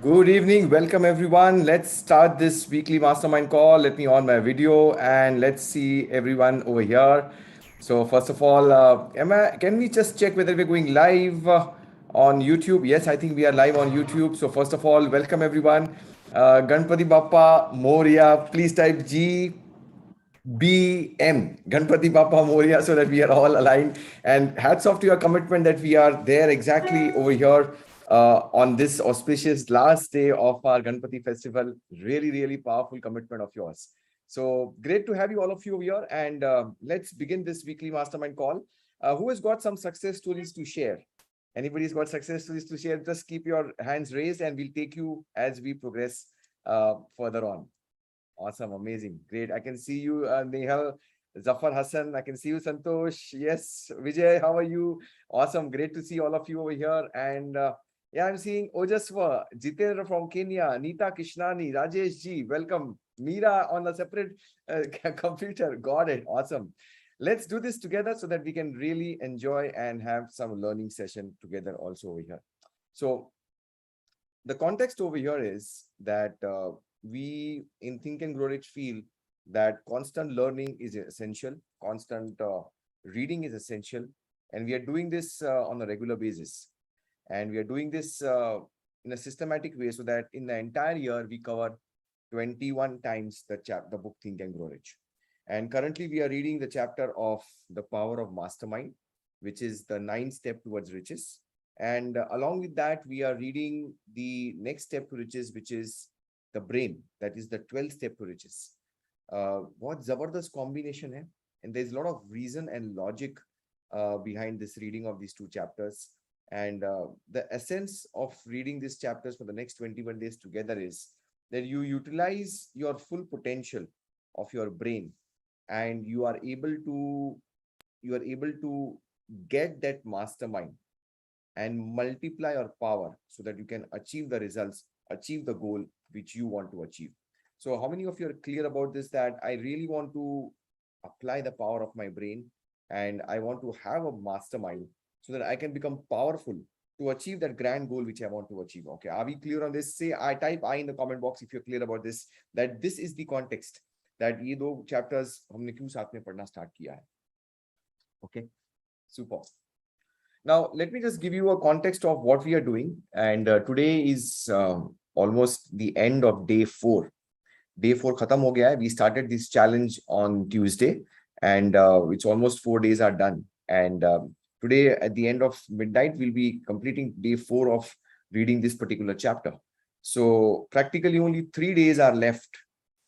Good evening, welcome everyone. Let's start this weekly mastermind call. Let me on my video and let's see everyone over here. So first of all, can we just check whether we're going live on YouTube? Yes, I think we are live on YouTube. So first of all, welcome everyone. Ganpati Bappa Moria, please type GBM, Ganpati Bappa Moria, so that we are all aligned. And hats off to your commitment that we are there exactly over here on this auspicious last day of our Ganpati festival. Really, really powerful commitment of yours. So great to have you, all of you over here. And let's begin this weekly mastermind call. Who has got some success stories to share? Anybody's got success stories to share? Just keep your hands raised and we'll take you as we progress further on. Awesome, amazing, great. I can see you, Nehal, Zafar Hassan. I can see you, Santosh. Yes, Vijay, how are you? Awesome, great to see all of you over here. And yeah, I'm seeing Ojaswa, Jitendra from Kenya, Nita Kishnani, Rajesh ji, welcome. Meera on a separate computer. Got it. Awesome. Let's do this together so that we can really enjoy and have some learning session together also over here. So the context over here is that we in Think and Grow Rich feel that constant learning is essential, constant reading is essential, and we are doing this on a regular basis. And we are doing this in a systematic way so that in the entire year we cover 21 times the book Think and Grow Rich. And currently we are reading the chapter of The Power of Mastermind, which is the 9th step towards riches. And along with that, we are reading the next step to riches, which is the brain. That is the 12th step to riches. What zabardast combination hai? And there's a lot of reason and logic behind this reading of these two chapters. And the essence of reading these chapters for the next 21 days together is that you utilize your full potential of your brain, and you are able to get that mastermind and multiply your power so that you can achieve the results, achieve the goal which you want to achieve. So how many of you are clear about this, that I really want to apply the power of my brain and I want to have a mastermind so that I can become powerful to achieve that grand goal which I want to achieve? Okay, are we clear on this? Say I type I in the comment box if you're clear about this, that this is the context, that ये दो chapters हमने क्यों साथ में पढ़ना start किया है. Okay, super. Now, let me just give you a context of what we are doing. And today is almost the end of day 4. Day 4 khatam ho gaya hai. We started this challenge on Tuesday, and it's almost 4 days are done. And today at the end of midnight, we'll be completing day 4 of reading this particular chapter. So practically only 3 days are left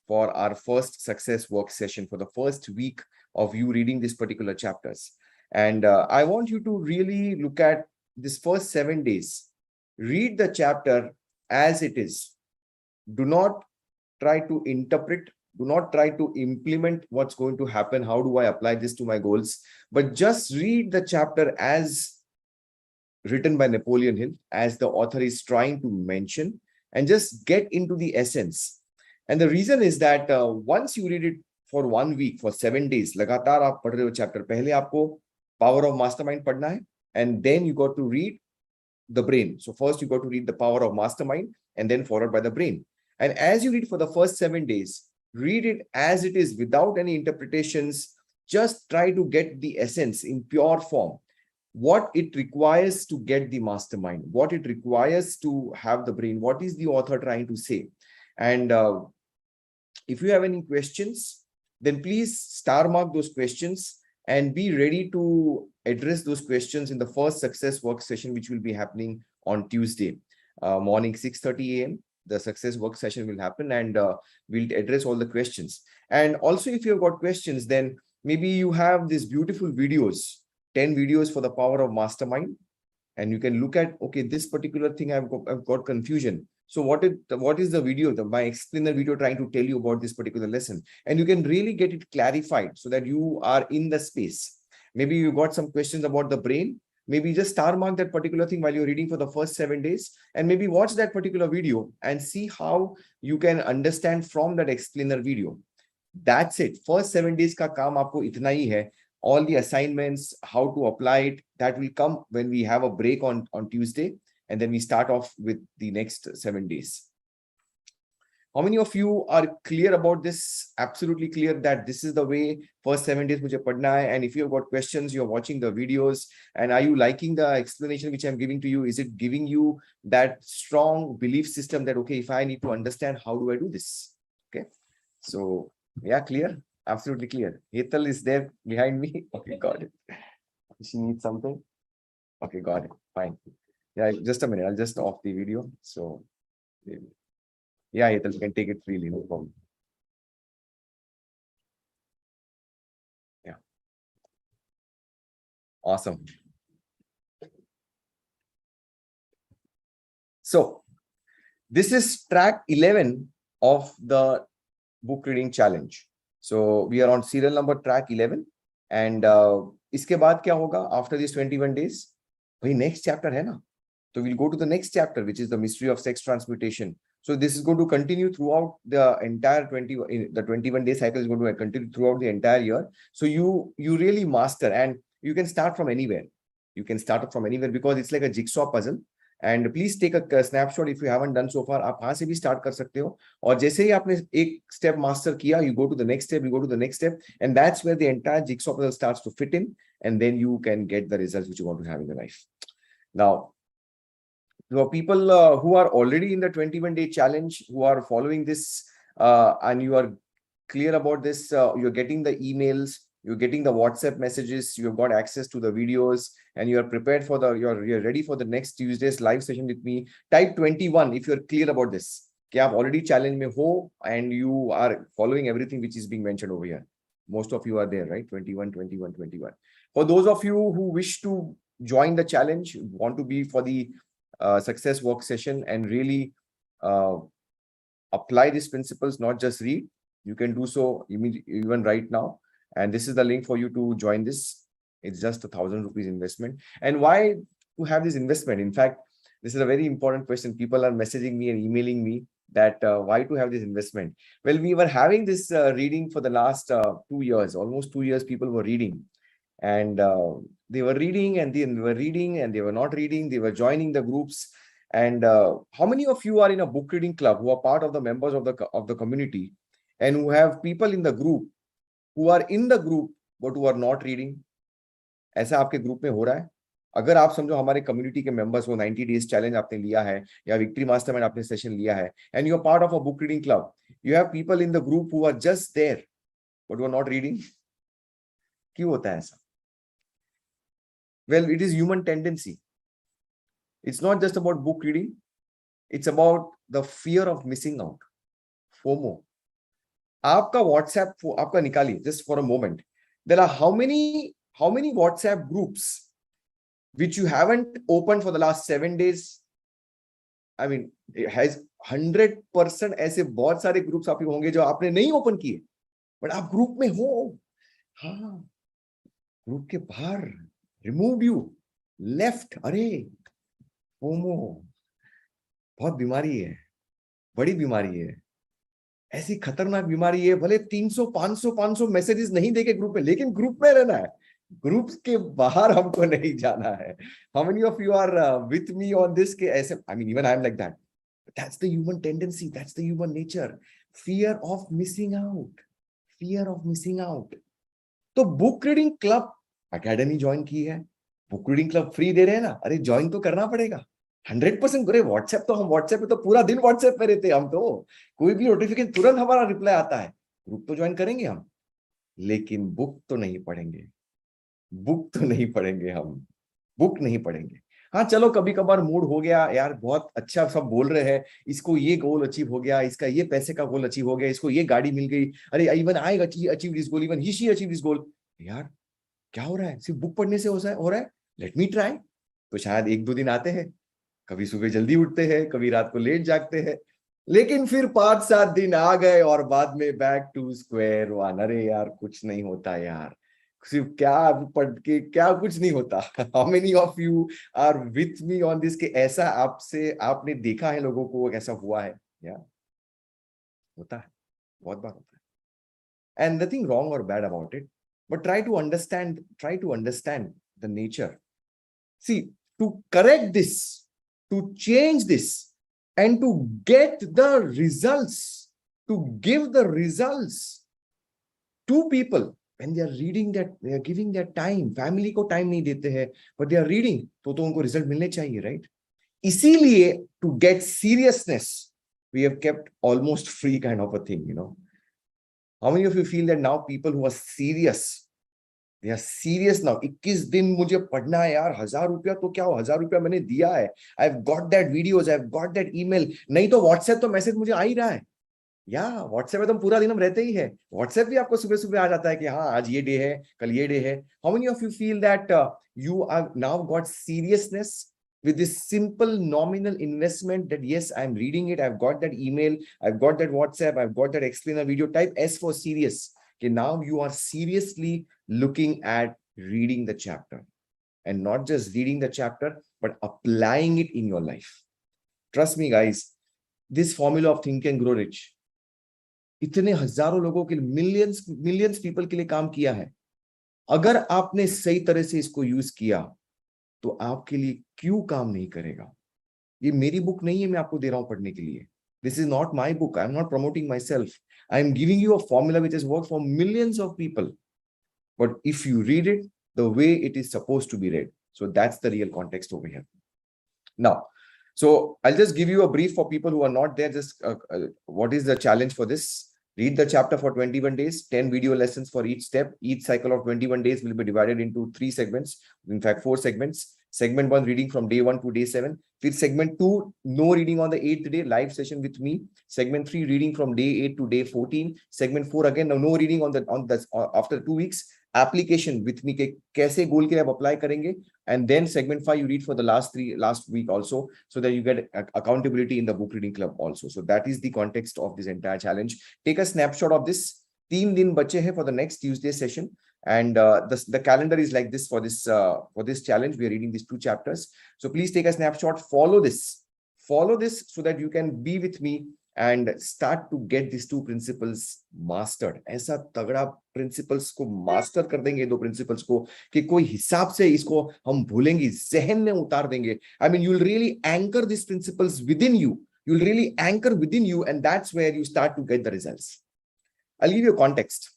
for our first success work session, for the first week of you reading these particular chapters. And I want you to really look at this first 7 days. Read the chapter as it is. Do not try to interpret. Do not try to implement what's going to happen. How do I apply this to my goals? But just read the chapter as written by Napoleon Hill, as the author is trying to mention, and just get into the essence. And the reason is that once you read it for 1 week, for 7 days, लगातार आप पढ़ रहे हो chapter, पहले आपको Power of Mastermind padna hai, and then you got to read the brain. So first you got to read the Power of Mastermind and then followed by the brain. And as you read for the first 7 days, read it as it is without any interpretations. Just try to get the essence in pure form. What it requires to get the mastermind, what it requires to have the brain, what is the author trying to say. And if you have any questions, then please star mark those questions and be ready to address those questions in the first success work session, which will be happening on Tuesday morning, 6:30 a.m. The success work session will happen, and we'll address all the questions. And also, if you've got questions, then maybe you have these beautiful videos, 10 videos for the power of mastermind, and you can look at, okay, this particular thing I've got confusion. So what is the video, my explainer video trying to tell you about this particular lesson? And you can really get it clarified so that you are in the space. Maybe you got some questions about the brain. Maybe just star mark that particular thing while you're reading for the first 7 days, and maybe watch that particular video and see how you can understand from that explainer video. That's it. First 7 days ka kaam aapko itna hi hai. All the assignments, how to apply it, that will come when we have a break on Tuesday. and then we start off with the next 7 days. How many of you are clear about this? Absolutely clear that this is the way first 7 days mujhe padna hai. And if you've got questions, you're watching the videos, and are you liking the explanation which I'm giving to you? Is it giving you that strong belief system that, okay, if I need to understand, how do I do this? Okay. So yeah, clear. Absolutely clear. Hetal is there behind me. Okay, got it. She needs something. Okay, got it. Fine. Yeah, just a minute. I'll just off the video. So yeah, Hetal, you can take it freely, no problem. Yeah. Awesome. So this is track 11 of the book reading challenge. So we are on serial number track 11. And इसके बाद क्या होगा after these 21 days? वही next chapter है ना? So we'll go to the next chapter, which is the mystery of sex transmutation. So this is going to continue throughout the entire 21 day cycle is going to continue throughout the entire year. So you really master, and you can start from anywhere. You can start from anywhere because it's like a jigsaw puzzle. And please take a snapshot if you haven't done so far. आप वहां से भी start कर सकते हो. और जैसे ही आपने एक step master किया, you go to the next step, you go to the next step, and that's where the entire jigsaw puzzle starts to fit in, and then you can get the results which you want to have in your life. Now, for people who are already in the 21-day challenge, who are following this, and you are clear about this, you're getting the emails, you're getting the WhatsApp messages, you've got access to the videos, and you're prepared for you're ready for the next Tuesday's live session with me. Type 21 if you're clear about this. कि आप already challenge में हो and you are following everything which is being mentioned over here. Most of you are there, right? 21, 21, 21. For those of you who wish to join the challenge, want to be for the success work session and really apply these principles, not just read, you can do so even right now. And this is the link for you to join this. It's just 1,000 rupees investment. And why to have this investment? In fact, this is a very important question. People are messaging me and emailing me that why to have this investment? Well, we were having this reading for the last 2 years, almost 2 years, people were reading. And they were reading and they were reading and they were not reading. They were joining the groups. And how many of you are in a book reading club, who are part of the members of the community, and who have people in the group who are in the group but who are not reading? ऐसा आपके group में हो रहा है? अगर आप समझो हमारे कम्युनिटी के मेंबर्स हो, 90 डेज चैलेंज आपने लिया है या विक्ट्री मास्टरमाइंड आपने सेशन लिया है, and you are part of a book reading club, you have people in the group who are just there but who are not reading. क्यों होता है ऐसा? Well, it is human tendency. It's not just about book reading. It's about the fear of missing out. FOMO. आपका WhatsApp आपका निकालिए just for a moment. There are how many WhatsApp groups which you haven't opened for the last 7 days? I mean, it has 100% ऐसे बहुत सारे groups आपके होंगे जो आपने नहीं ओपन किए, बट आप ग्रुप में हो. हाँ, ग्रुप के बाहर, रिमूव यू, लेफ्ट. अरे फोमो बहुत बीमारी है, बड़ी बीमारी है, ऐसी खतरनाक बीमारी है. भले 300 500 मैसेजेस नहीं देके ग्रुप में, लेकिन ग्रुप में रहना है, ग्रुप के बाहर हमको नहीं जाना है. How many of you are with me on this? के ऐसे, I mean even I am like that. That's the human tendency, that's the human nature. Fear of missing out. Fear of missing out. तो book reading club academy join की है, book reading club free दे रहे हैं ना, अरे join तो करना पड़ेगा 100%. अरे व्हाट्सएप तो हम व्हाट्सएप पे तो पूरा दिन व्हाट्सएप पे रहते हैं हम, तो कोई भी नोटिफिकेशन तुरंत हमारा रिप्लाई आता है. ग्रुप तो ज्वाइन करेंगे हम, लेकिन बुक तो नहीं पढ़ेंगे. बुक तो नहीं पढ़ेंगे हम, बुक नहीं पढ़ेंगे. हाँ चलो, कभी कभार मूड हो गया यार, बहुत अच्छा सब बोल रहे हैं, इसको ये गोल अचीव हो गया, इसका ये पैसे का गोल अचीव हो गया, इसको ये गाड़ी मिल गई, अरे even I achieve this goal, even he she achieve this goal. यार क्या हो रहा है? सिर्फ बुक पढ़ने से हो रहा है? Let me try. तो शायद 1-2 दिन आते हैं, कभी सुबह जल्दी उठते हैं, कभी रात को लेट जागते हैं, लेकिन फिर 5-7 दिन आ गए और बाद में बैक टू स्क्वायर वन. अरे यार कुछ नहीं होता यार, सिर्फ क्या पढ़ के क्या कुछ नहीं होता. How many of you are with me on this? के ऐसा आपने देखा है लोगों को, ऐसा हुआ है? या होता है, बहुत बार होता है. एंड नथिंग रॉन्ग और bad about it, but try to understand the nature. See, to to change this and to get the results, to give the results to people when they are reading, that they are giving their time. Family को time नहीं देते हैं, but they are reading, तो उनको result मिलने चाहिए, right? इसीलिए to get seriousness, we have kept almost free kind of a thing, you know. How many of you feel that now people who are serious, they are serious now? 21 दिन मुझे पढ़ना है यार, 1000 रुपया तो क्या हो, 1000 रुपया मैंने दिया है, I've got that videos, I've got that email, नहीं तो WhatsApp तो मैसेज मुझे आ ही रहा है। या व्हाट्सएप में तो पूरा दिन हम रहते ही है, व्हाट्सएप भी आपको सुबह सुबह आ जाता है कि हाँ आज ये डे है, कल ये डे है। How many of you feel that you are now got seriousness with this simple nominal investment, that yes, I'm reading it, I've got that email, I've got that WhatsApp, I've got that explainer video, type S for serious. Okay, now you are seriously looking at reading the chapter, and not just reading the chapter, but applying it in your life. Trust me guys, this formula of Think and Grow Rich इतने हजारों लोगों के लिए, millions people के लिए काम किया है। अगर आपने सही तरह से इसको यूज किया तो आपके लिए क्यों काम नहीं करेगा? ये मेरी बुक नहीं है, मैं आपको दे रहा हूं पढ़ने के लिए। This is not my book, I am not promoting myself, I am giving you a formula which is work for millions of people, but if you read it the way it is suppose to be read, so that's the real context over here. Now, so I'll just give you a brief for people who are not there. Just what is the challenge for this? Read the chapter for 21 days, 10 video lessons for each step. Each cycle of 21 days will be divided into 3 segments. In fact, 4 segments. Segment 1, reading from day 1 to day 7. With segment 2, no reading on the 8th day, live session with me. Segment 3, reading from day 8 to day 14. Segment 4, again, no reading on the after 2 weeks. Application with me के कैसे गोल के लिए आप apply करेंगे, and then segment 5 you read for the last week also, so that you get accountability in the book reading club also. So that is the context of this entire challenge. Take a snapshot of this. 3 दिन बचे हैं for the next Tuesday session, and the calendar is like this for this challenge. We are reading these 2 chapters, so please take a snapshot, follow this so that you can be with me and start to get these 2 principles mastered. ऐसा तगड़ा principles को master कर देंगे, 2 principles को, कि कोई हिसाब से इसको हम भूलेंगे, जहन में उतार देंगे। I mean, you'll really anchor these principles within you. You'll really anchor within you, and that's where you start to get the results. I'll give you a context.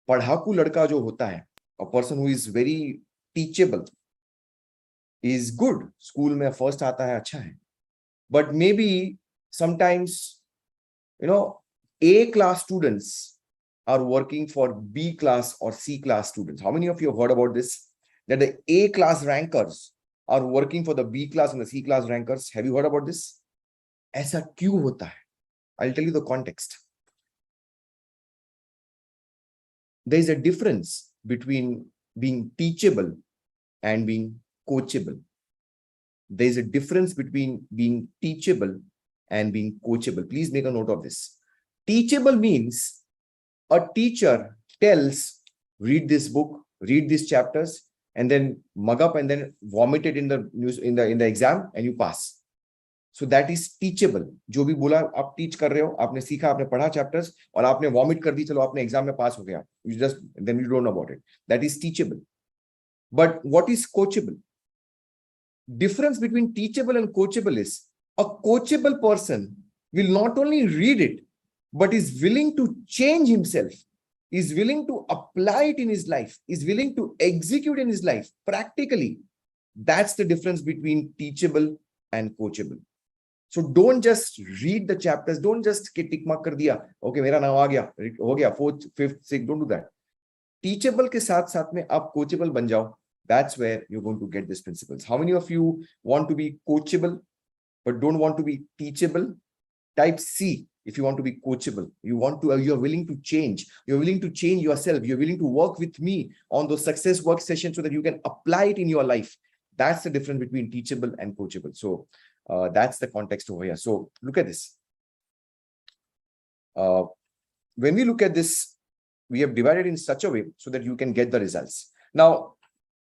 पढ़ाकू लड़का जो होता है, a person who is very teachable, is good. School में first आता है, अच्छा है, but maybe sometimes, you know, A class students are working for B class or C class students. How many of you have heard about this? That the A class rankers are working for the B class and the C class rankers. Have you heard about this? ऐसा क्यों होता है? I'll tell you the context. There is a difference between being teachable and being coachable. There is a difference between being teachable and being coachable. Please make a note of this. Teachable means a teacher tells, read this book, read these chapters, and then mug up and then vomit it in the news in the exam, and you pass. So that is teachable. जो भी बोला आप teach कर रहे हो, आपने सीखा, आपने पढ़ा chapters और आपने vomit कर दी, चलो आपने exam में pass हो गया. You just then you don't know about it. That is teachable. But what is coachable? Difference between teachable and coachable is, a coachable person will not only read it, but is willing to change himself, is willing to apply it in his life, is willing to execute in his life practically. That's the difference between teachable and coachable. So don't just read the chapters, don't just tick mark kar diya, okay मेरा नाम आ गया, हो गया 4th 5th 6th, don't do that. Teachable के साथ साथ में आप coachable बन जाओ. That's where you're going to get these principles. How many of you want to be coachable but don't want to be teachable? Type C if you want to be coachable. You're willing to change. You're willing to change yourself. You're willing to work with me on those success work sessions so that you can apply it in your life. That's the difference between teachable and coachable. So that's the context over here. So look at this. When we look at this, we have divided in such a way so that you can get the results. Now,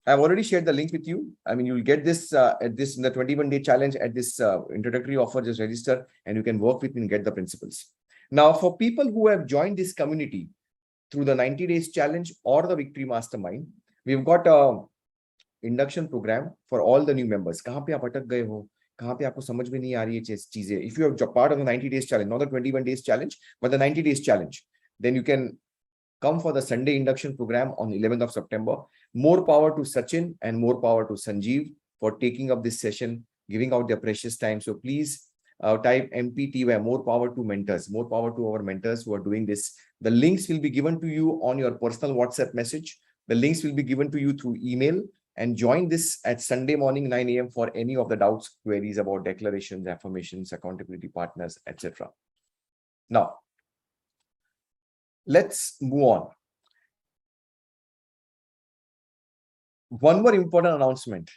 I've already shared the link with you. I mean, you'll get this in the 21-day challenge at this introductory offer. Just register and you can work with me and get the principles. Now, for people who have joined this community through the 90 days challenge or the Victory Mastermind, we've got induction program for all the new members. कहाँ पे आप अटक गए हो, कहाँ पे आपको समझ में नहीं आ रही है चीजें. If you are part of the 90 days challenge, not the 21 days challenge, but the 90 days challenge, then you can come for the Sunday induction program on 11th of September. More power to Sachin and more power to Sanjeev for taking up this session, giving out their precious time. So please type MPTY, more power to mentors, more power to our mentors who are doing this. The links will be given to you on your personal WhatsApp message. The links will be given to you through email, and join this at Sunday morning 9 a.m. for any of the doubts, queries about declarations, affirmations, accountability partners, etc. Now, let's move on. One more important announcement,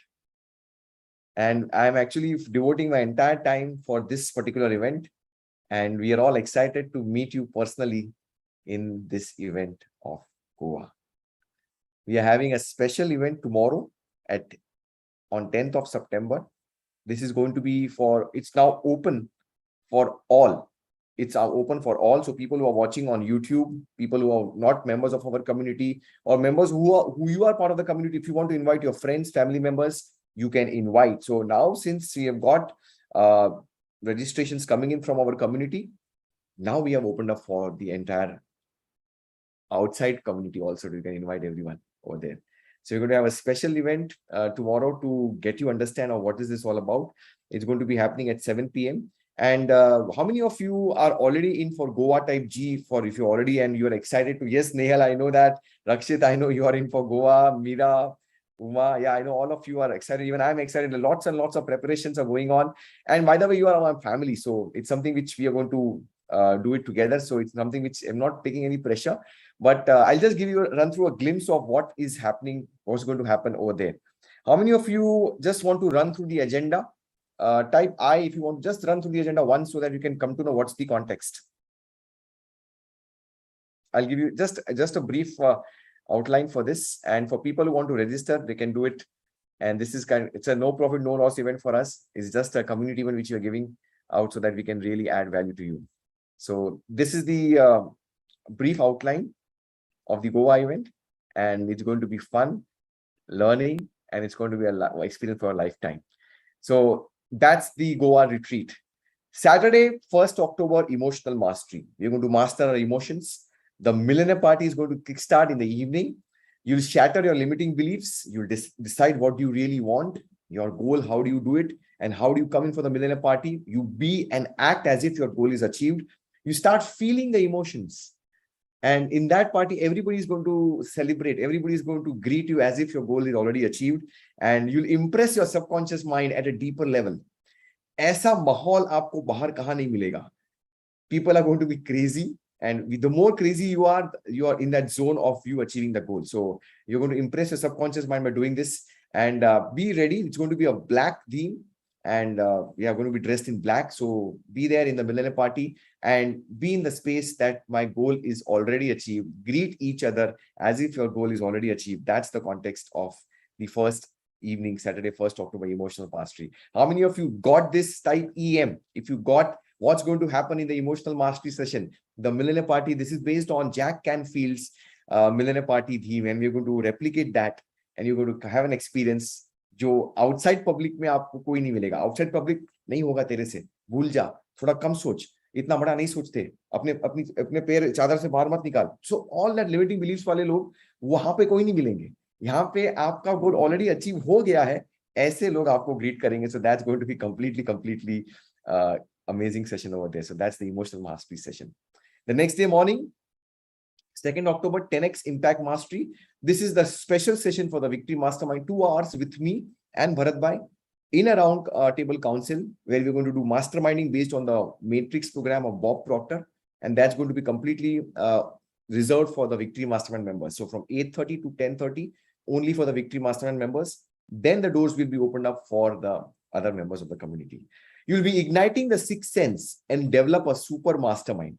and I'm actually devoting my entire time for this particular event, and we are all excited to meet you personally in this event of Goa. We are having a special event tomorrow on 10th of September. This is going to be it's now open for all. It's open for all. So people who are watching on YouTube, people who are not members of our community, or members who you are part of the community, if you want to invite your friends, family members, you can invite. So now, since we have got registrations coming in from our community, now we have opened up for the entire outside community also. You can invite everyone over there. So we're going to have a special event tomorrow to get you understand what is this all about. It's going to be happening at 7 p.m. And how many of you are already in for Goa Type G? For if you're already and you're excited to, yes, Nehal, I know that. Rakshit, I know you are in for Goa. Meera, Uma, yeah, I know all of you are excited. Even I'm excited. Lots and lots of preparations are going on. And by the way, you are my family. So it's something which we are going to do it together. So it's something which I'm not taking any pressure. But I'll just give you run through a glimpse of what is happening, what's going to happen over there. How many of you just want to run through the agenda? Type I if you want to just run through the agenda once so that you can come to know what's the context. I'll give you just a brief outline for this. And for people who want to register, they can do it. And this is it's a no profit, no loss event for us. It's just a community event which we are giving out so that we can really add value to you. So this is the brief outline of the Goa event, and it's going to be fun, learning, and it's going to be an experience for a lifetime. So that's the Goa retreat. Saturday, 1st October, emotional mastery. We're going to master our emotions. The millionaire party is going to kickstart in the evening. You'll shatter your limiting beliefs. You'll decide what you really want, your goal, how do you do it, and how do you come in for the millionaire party. You be and act as if your goal is achieved. You start feeling the emotions. And in that party, everybody is going to celebrate. Everybody is going to greet you as if your goal is already achieved. And you'll impress your subconscious mind at a deeper level. ऐसा माहौल आपको बाहर कहाँ नहीं मिलेगा. People are going to be crazy. And the more crazy you are in that zone of you achieving the goal. So you're going to impress your subconscious mind by doing this. And be ready. It's going to be a black theme. And we are going to be dressed in black. So be there in the millennium party and be in the space that my goal is already achieved. Greet each other as if your goal is already achieved. That's the context of the first evening, Saturday, 1st October emotional mastery. How many of you got this? Type EM. If you got what's going to happen in the emotional mastery session, the millennium party, this is based on Jack Canfield's millennium party theme. And we're going to replicate that. And you're going to have an experience जो outside public में आपको कोई नहीं मिलेगा. Outside public नहीं होगा तेरे से, भूल जा, थोड़ा कम सोच, इतना बड़ा नहीं सोचते, अपने पैर चादर से बाहर मत निकाल. So all that limiting beliefs वाले लोग वहां पे कोई नहीं मिलेंगे. यहाँ पे आपका गोल ऑलरेडी अचीव हो गया है, ऐसे लोग आपको ग्रीट करेंगे. So that's going to be completely amazing session over there. So that's the emotional mastery session. The next day morning, 2nd October, 10x Impact Mastery. This is the special session for the Victory Mastermind, 2 hours with me and Bharat Bhai in a round table council, where we're going to do masterminding based on the Matrix program of Bob Proctor. And that's going to be completely reserved for the Victory Mastermind members. So from 8:30 to 10:30, only for the Victory Mastermind members. Then the doors will be opened up for the other members of the community. You'll be igniting the sixth sense and develop a super mastermind.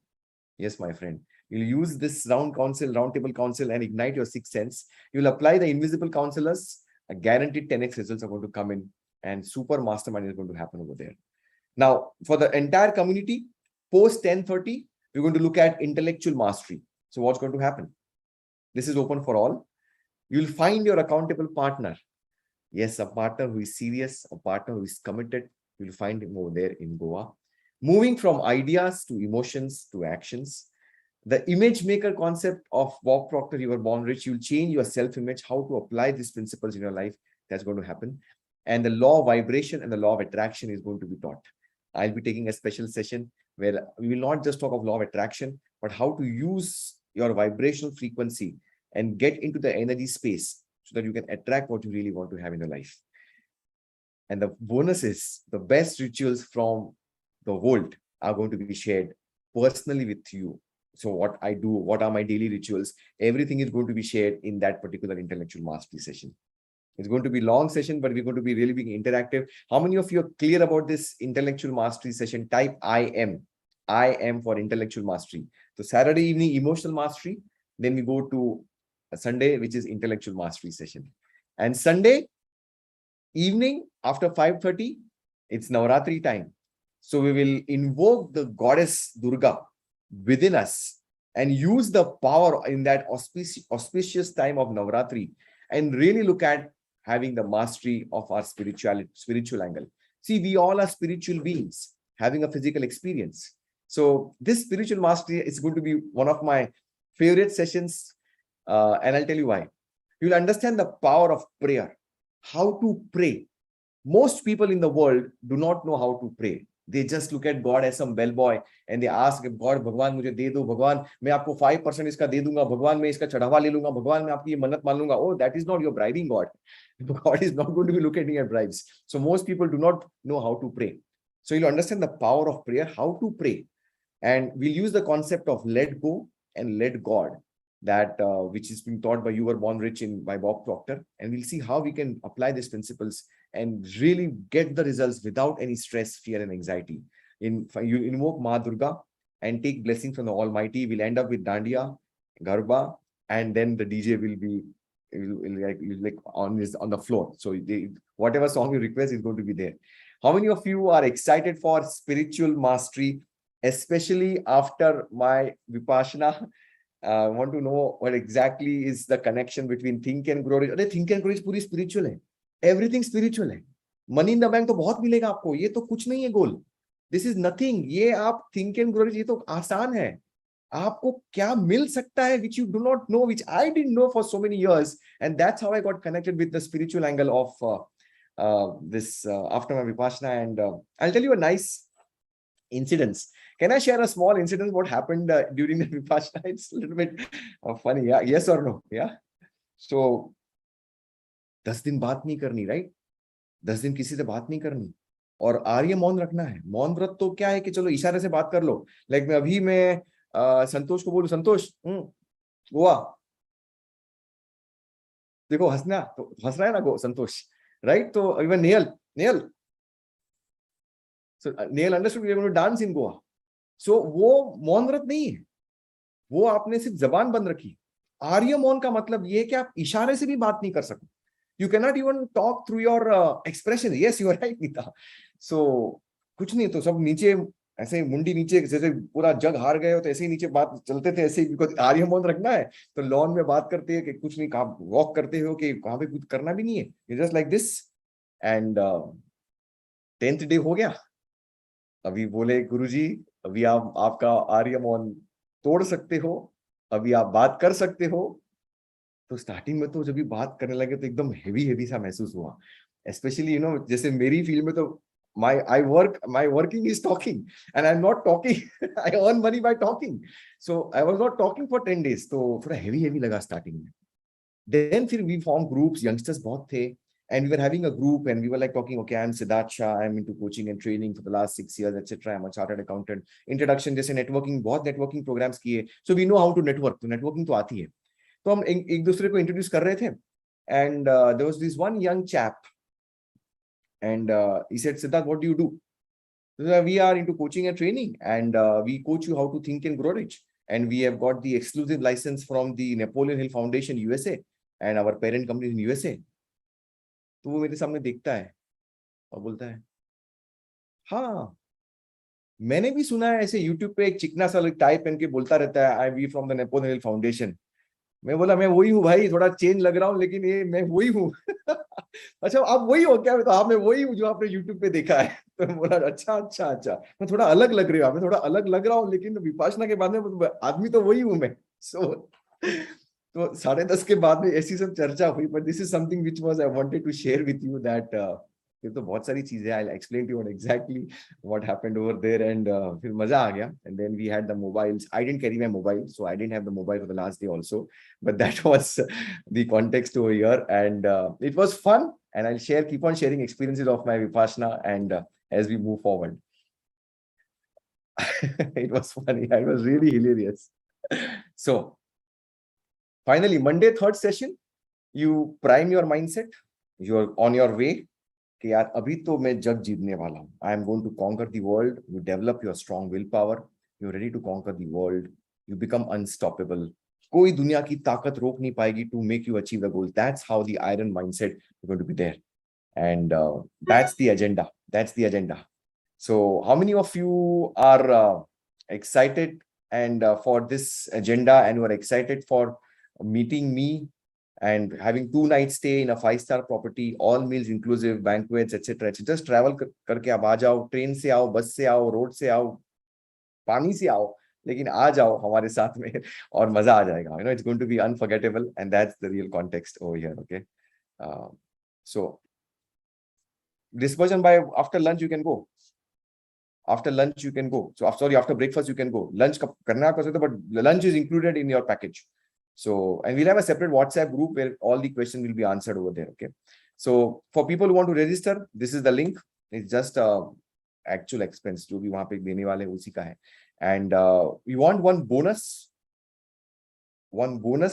Yes, my friend. You'll use this round table council and ignite your sixth sense. You'll apply the invisible counselors. A guaranteed 10x results are going to come in, and super mastermind is going to happen over there. Now, for the entire community, post 10:30, we're going to look at intellectual mastery. So what's going to happen? This is open for all. You'll find your accountable partner. Yes, a partner who is serious, a partner who is committed. You'll find him over there in Goa. Moving from ideas to emotions to actions. The image maker concept of Bob Proctor, you were born rich. You'll change your self-image, how to apply these principles in your life. That's going to happen. And the law of vibration and the law of attraction is going to be taught. I'll be taking a special session where we will not just talk of law of attraction, but how to use your vibrational frequency and get into the energy space so that you can attract what you really want to have in your life. And the bonus is the best rituals from the world are going to be shared personally with you. So what I do, what are my daily rituals, everything is going to be shared in that particular intellectual mastery session. It's going to be a long session, but we're going to be really being interactive. How many of you are clear about this intellectual mastery session? Type I am. I am for intellectual mastery. So Saturday evening, emotional mastery. Then we go to a Sunday, which is intellectual mastery session. And Sunday evening after 5:30, it's Navratri time. So we will invoke the goddess Durga within us and use the power in that auspicious time of Navratri and really look at having the mastery of our spiritual angle. See, we all are spiritual beings having a physical experience. So this spiritual mastery is going to be one of my favorite sessions. And I'll tell you why. You'll understand the power of prayer, how to pray. Most people in the world do not know how to pray. They just look at God as some bellboy and they ask God, भगवान मुझे दे दो, भगवान मैं आपको 5% इसका दे दूंगा, भगवान मैं इसका चढ़ावा ले लूंगा, भगवान मैं आपकी ये मन्नत मान लूंगा. Oh, that is not your bribing God. God is not going to be looking at bribes. So most people do not know how to pray. So you'll understand the power of prayer, how to pray. And we'll use the concept of let go and let God, that which is being taught by You Were Born Rich by Bob Proctor. And we'll see how we can apply these principles and really get the results without any stress, fear, and anxiety. You invoke Ma Durga and take blessing from the Almighty. We'll end up with Dandiya, Garba, and then the DJ will be like on the floor. So whatever song you request is going to be there. How many of you are excited for spiritual mastery, especially after my Vipassana? I want to know what exactly is the connection between think and grow rich. Think and grow rich पूरी spiritual है. Everything spiritual है. Money in the bank तो बहुत मिलेगा आपको. ये तो कुछ नहीं है goal. This is nothing. ये आप think and grow rich ये तो आसान है. आपको क्या मिल सकता है which you do not know, which I didn't know for so many years, and that's how I got connected with the spiritual angle of this after my Vipassana. And I'll tell you a nice incidents. Can I share a small incident what happened during the Vipassana? It's a little bit funny. Yeah, yes or no? Yeah. So 10 दिन बात नहीं करनी, right? 10 दिन किसी से बात नहीं करनी और आर्य मौन रखना है. मौन व्रत तो क्या है कि चलो इशारे से बात कर लो. लाइक मैं संतोष को बोलूं, संतोष गोवा देखो, हंसना तो हंस रहा है ना संतोष, राइट? तो even नेयल so Neil understood we are going to dance in Goa. So वो मौन व्रत नहीं है, वो आपने सिर्फ जबान बंद रखी. आर्य मौन का मतलब ये है कि आप इशारे से भी बात नहीं कर सको. You cannot even talk through your expression. Yes, you are right, Nita. So कुछ नहीं, तो सब नीचे ऐसे मुंडी नीचे, जैसे पूरा जग हार गए हो तो ऐसे ही नीचे बात चलते थे ऐसे ही, बिकॉज आर्य मौन रखना है. तो लॉन में बात करते हैं कि कुछ नहीं, कहाँ वॉक करते हो कि कहाँ पे कुछ करना भी नहीं है, you just like this. And 10th day हो गया. अभी बोले गुरुजी अभी आप आपका आर्य मौन तोड़ सकते हो, अभी आप बात कर सकते हो. तो स्टार्टिंग में तो जब भी बात करने लगे तो एकदम हेवी सा महसूस हुआ. स्पेशली जैसे मेरी फील्ड में तो my working is talking and I'm not talking. I earn money by talking. So I was not talking for 10 days. तो थोड़ा heavy लगा स्टार्टिंग में. Then फिर we formed groups, youngsters बहुत थे. And we were having a group and we were like talking, okay, I'm Sidharth Shah, I'm into coaching and training for the last 6 years, etc. I'm a chartered accountant. Introduction जैसे networking, बहुत networking programs किए. So we know how to network. तो networking तो आती है. तो हम एक दूसरे को introduce कर रहे थे. And there was this one young chap. And he said, Sidharth, what do you do? So we are into coaching and training. And we coach you how to think and grow rich. And we have got the exclusive license from the Napoleon Hill Foundation, USA. And our parent company in USA. तो वो मेरे सामने देखता है और बोलता है, हाँ मैंने भी सुना है ऐसे YouTube पे एक चिकना सा टाइप पहन के बोलता रहता है, I we from the Napoleon Hill Foundation. मैं बोला मैं वही हूँ भाई, थोड़ा चेंज लग रहा हूँ लेकिन ये मैं वही हूँ। अच्छा आप वही हो क्या? तो हाँ मैं वही हूँ जो आपने यूट्यूब पे देखा है। तो बोला अच्छा अच्छा अच्छा, मैं थोड़ा अलग लग रही हूँ, मैं थोड़ा अलग लग रहा हूँ लेकिन विपाशना के बाद में आदमी तो वही हूँ मैं। सो तो 10:30 के बाद में ऐसी सब चर्चा हुई, but this is something which was I wanted to share with you that ये तो बहुत सारी चीजें, I explain to you exactly what happened over there and फिर मजा आ गया। And then we had the mobiles, I didn't carry my mobile so I didn't have the mobile for the last day also, but that was the context over here, and it was fun, and I'll keep on sharing experiences of my vipassana and as we move forward. It was funny, it was really hilarious. So finally Monday third session, you prime your mindset, you're on your way कि यार अभी तो मैं जग जीतने वाला हूँ, I am going to conquer the world, you develop your strong will power, you ready to conquer the world, you become unstoppable, कोई दुनिया की ताकत रोक नहीं पाएगी to make you achieve the goal, that's how the iron mindset you going to be there, and that's the agenda. So how many of you are excited and for this agenda, and you are excited for meeting me and having 2 night stay in a 5-star property, all meals inclusive, banquets, etc. Just travel करके आप आ जाओ, train से आओ, बस से आओ, road से आओ, पानी से आओ, लेकिन आ जाओ हमारे साथ में और मजा आ जाएगा, you know, it's going to be unforgettable, and that's the real context over here. Okay, so dispersion by after lunch you can go, after lunch you can go, so sorry, after breakfast you can go, lunch करना कर सकते हो, but lunch is included in your package. So, and we'll have a separate WhatsApp group where all the questions will be answered over there. Okay, so for people who want to register, this is the link, it's just actual expense जो भी वहां पे देने वाले उसी का है, and we want one bonus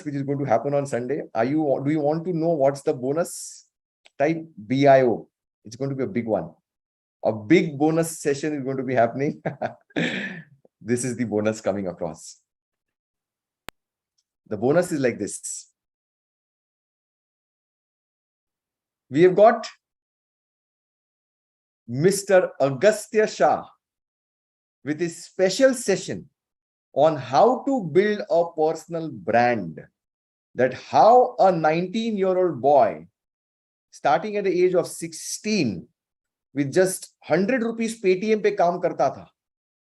which is going to happen on Sunday. Do you want to know what's the bonus? Type BIO, it's going to be a big one. A big bonus session is going to be happening. This is the bonus coming across. The bonus is like this. We have got Mr. Agastya Shah with his special session on how to build a personal brand. That how a 19-year-old boy starting at the age of 16 with just 100 rupees Paytm पे काम करता था,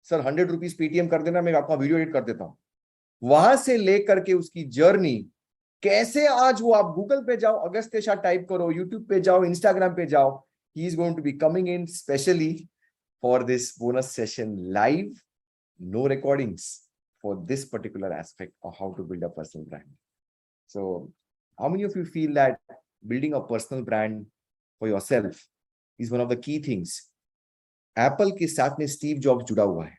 sir 100 rupees Paytm कर देना, मैं आपका video edit कर देता हूं, वहां से लेकर के उसकी जर्नी कैसे आज वो, आप गूगल पे जाओ, अगस्त्य शाह टाइप करो, यूट्यूब पे जाओ, इंस्टाग्राम पे जाओ, he is going to be coming in specially for this bonus session live, no recordings, for this particular aspect of how to build a personal brand. So how many of you feel that building a personal brand for yourself is one of the key things? Apple के साथ में Steve jobs जुड़ा हुआ है,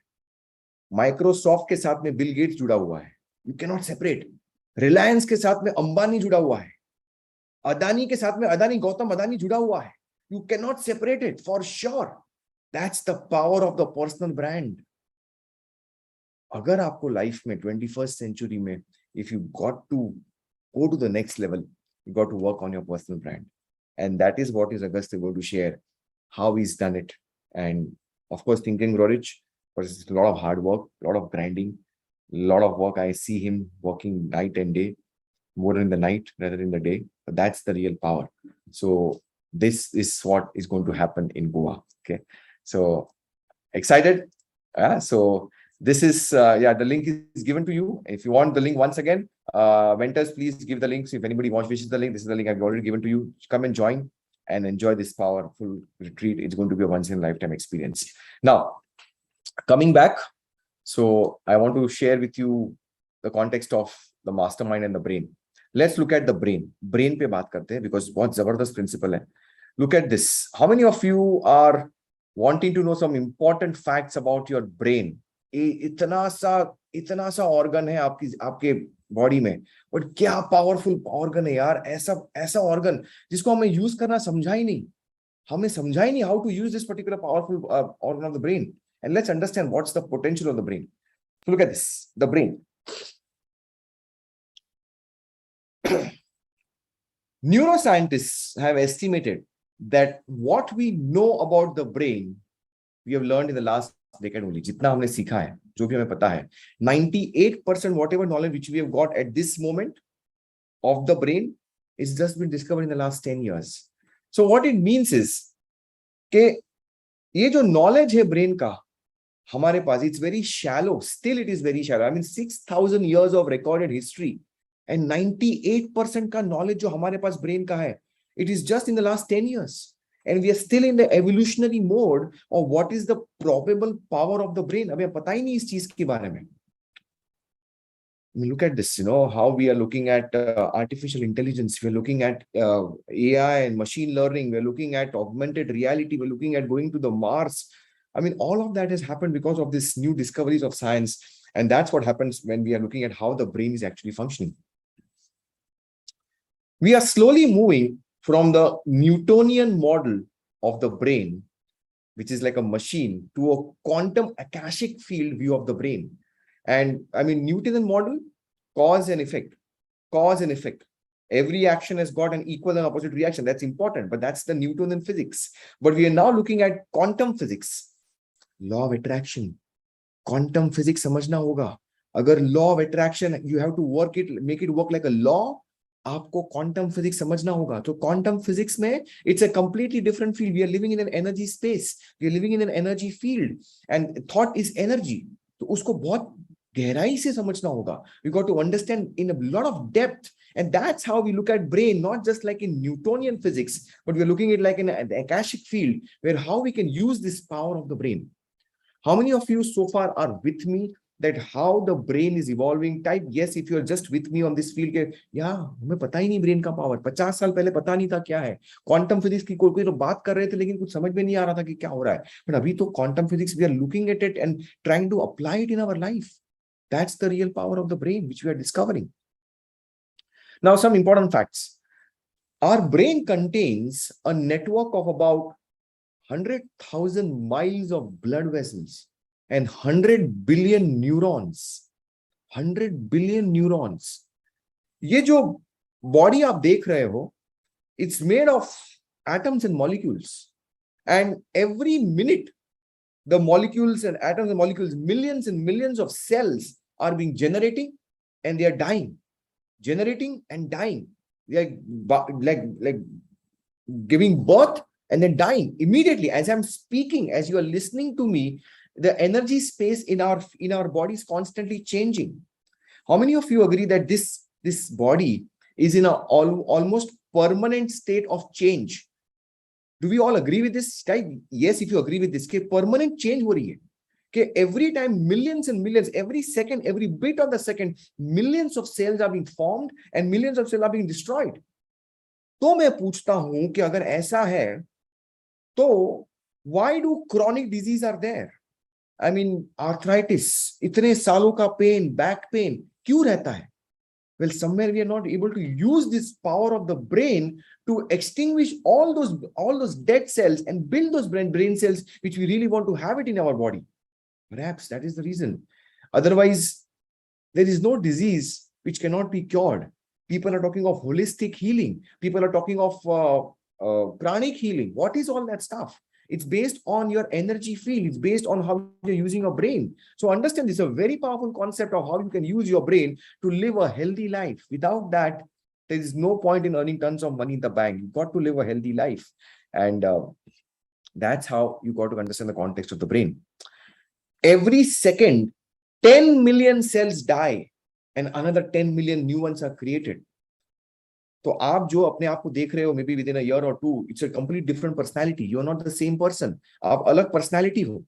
Microsoft के साथ में Bill Gates जुड़ा हुआ है, you can not separate, Reliance के साथ में अंबानी जुड़ा हुआ है, अदानी के साथ में गौतम अदानी जुड़ा हुआ है, you can not separate it for sure, that's the power of the personal brand. अगर आपको लाइफ में 21st सेंचुरी में, if you got to go to the next level, you got to work on your personal brand, and that is what is Agastya going to share, how he's done it. And of course, thinking Rorich, but it's a lot of hard work, a lot of grinding, a lot of work. I see him working night and day, more in the night rather than the day, but that's the real power. So this is what is going to happen in Goa. Okay, so excited. So this is the link is given to you. If you want the link once again, mentors, please give the links. If anybody wishes the link, this is the link I've already given to you. Come and join and enjoy this powerful retreat. It's going to be a once in a lifetime experience. Now, coming back, so I want to share with you the context of the mastermind and the brain. Let's look at the brain. Brain पे बात करते हैं because बहुत जबरदस्त principle है. Look at this. How many of you are wanting to know some important facts about your brain? इतना सा organ है आपके बॉडी में, बट क्या पावरफुल ऑर्गन है यार, ऐसा ऑर्गन जिसको हमें यूज करना समझा ही नहीं, हमें समझा ही नहीं how to use this particular powerful organ of the brain. And let's understand what's the potential of the brain. So look at this, the brain. Neuroscientists have estimated that what we know about the brain, we have learned in the last decade only. जितना हमने सीखा है, जो भी हमें पता है, 98% whatever knowledge which we have got at this moment of the brain is just been discovered in the last 10 years. So what it means is कि ये जो knowledge है brain का हमारे पास, it's very shallow. Still it is very shallow. I mean 6,000 years of recorded history and 98% का knowledge जो हमारे पास brain का है, it is just in the last 10 years. And we are still in the evolutionary mode of what is the probable power of the brain. अभी पता ही नहीं इस चीज के बारे में. I mean, look at this, how we are looking at artificial intelligence. We're looking at AI and machine learning. We're looking at augmented reality. We're looking at going to the Mars. I mean, all of that has happened because of this new discoveries of science. And that's what happens when we are looking at how the brain is actually functioning. We are slowly moving from the Newtonian model of the brain, which is like a machine, to a quantum akashic field view of the brain. And I mean, Newtonian model, cause and effect. Every action has got an equal and opposite reaction. That's important, but that's the Newtonian physics. But we are now looking at quantum physics. Law of attraction. Quantum physics समझना होगा. अगर law of attraction, you have to make it work like a law. आपको quantum physics समझना होगा. तो quantum physics में, it's a completely different field. We are living in an energy space. We are living in an energy field. And thought is energy. तो उसको बहुत गहराई से समझना होगा. We got to understand in a lot of depth. And that's how we look at brain, not just like in Newtonian physics, but we're looking at like in an akashic field, where how we can use this power of the brain. How many of you so far are with me that how the brain is evolving? Type yes if you're just with me on this field. हमें पता ही नहीं brain का power. 50 साल पहले पता नहीं था क्या है. Quantum physics की कोई तो बात कर रहे थे, लेकिन कुछ समझ में नहीं आ रहा था कि क्या हो रहा है. But अभी तो quantum physics, we are looking at it and trying to apply it in our life. That's the real power of the brain, which we are discovering. Now, some important facts. Our brain contains a network of about 100,000 miles of blood vessels and 100 billion neurons. 100 billion neurons. ये जो body आप देख रहे हो, it's made of atoms and molecules. And every minute, the molecules and atoms and molecules, millions and millions of cells are being generating and they are dying. Generating and dying. They are like giving birth and then dying immediately. As I'm speaking, as you are listening to me, the energy space in our body is constantly changing. How many of you agree that this body is in a almost permanent state of change? Do we all agree with this? Type yes if you agree with this. कि permanent change हो रही है. कि every time millions and millions, every second, every bit of the second, millions of cells are being formed and millions of cells are being destroyed. तो मैं पूछता हूं कि अगर ऐसा है, तो why do chronic disease are there? I mean, arthritis, इतने सालों का pain, back pain, क्यों रहता है? Well, somewhere we are not able to use this power of the brain to extinguish all those dead cells and build those brain cells which we really want to have it in our body. Perhaps that is the reason. Otherwise, there is no disease which cannot be cured. People are talking of holistic healing. People are talking of pranic healing. What is all that stuff? It's based on your energy field. It's based on how you're using your brain. So understand this is a very powerful concept of how you can use your brain to live a healthy life. Without that, there is no point in earning tons of money in the bank. You've got to live a healthy life. And that's how you got to understand the context of the brain. Every second, 10 million cells die and another 10 million new ones are created. तो आप जो अपने आप को देख रहे हो, maybe within a year or two, it's a complete different personality. You are not the same person. आप अलग personality हो.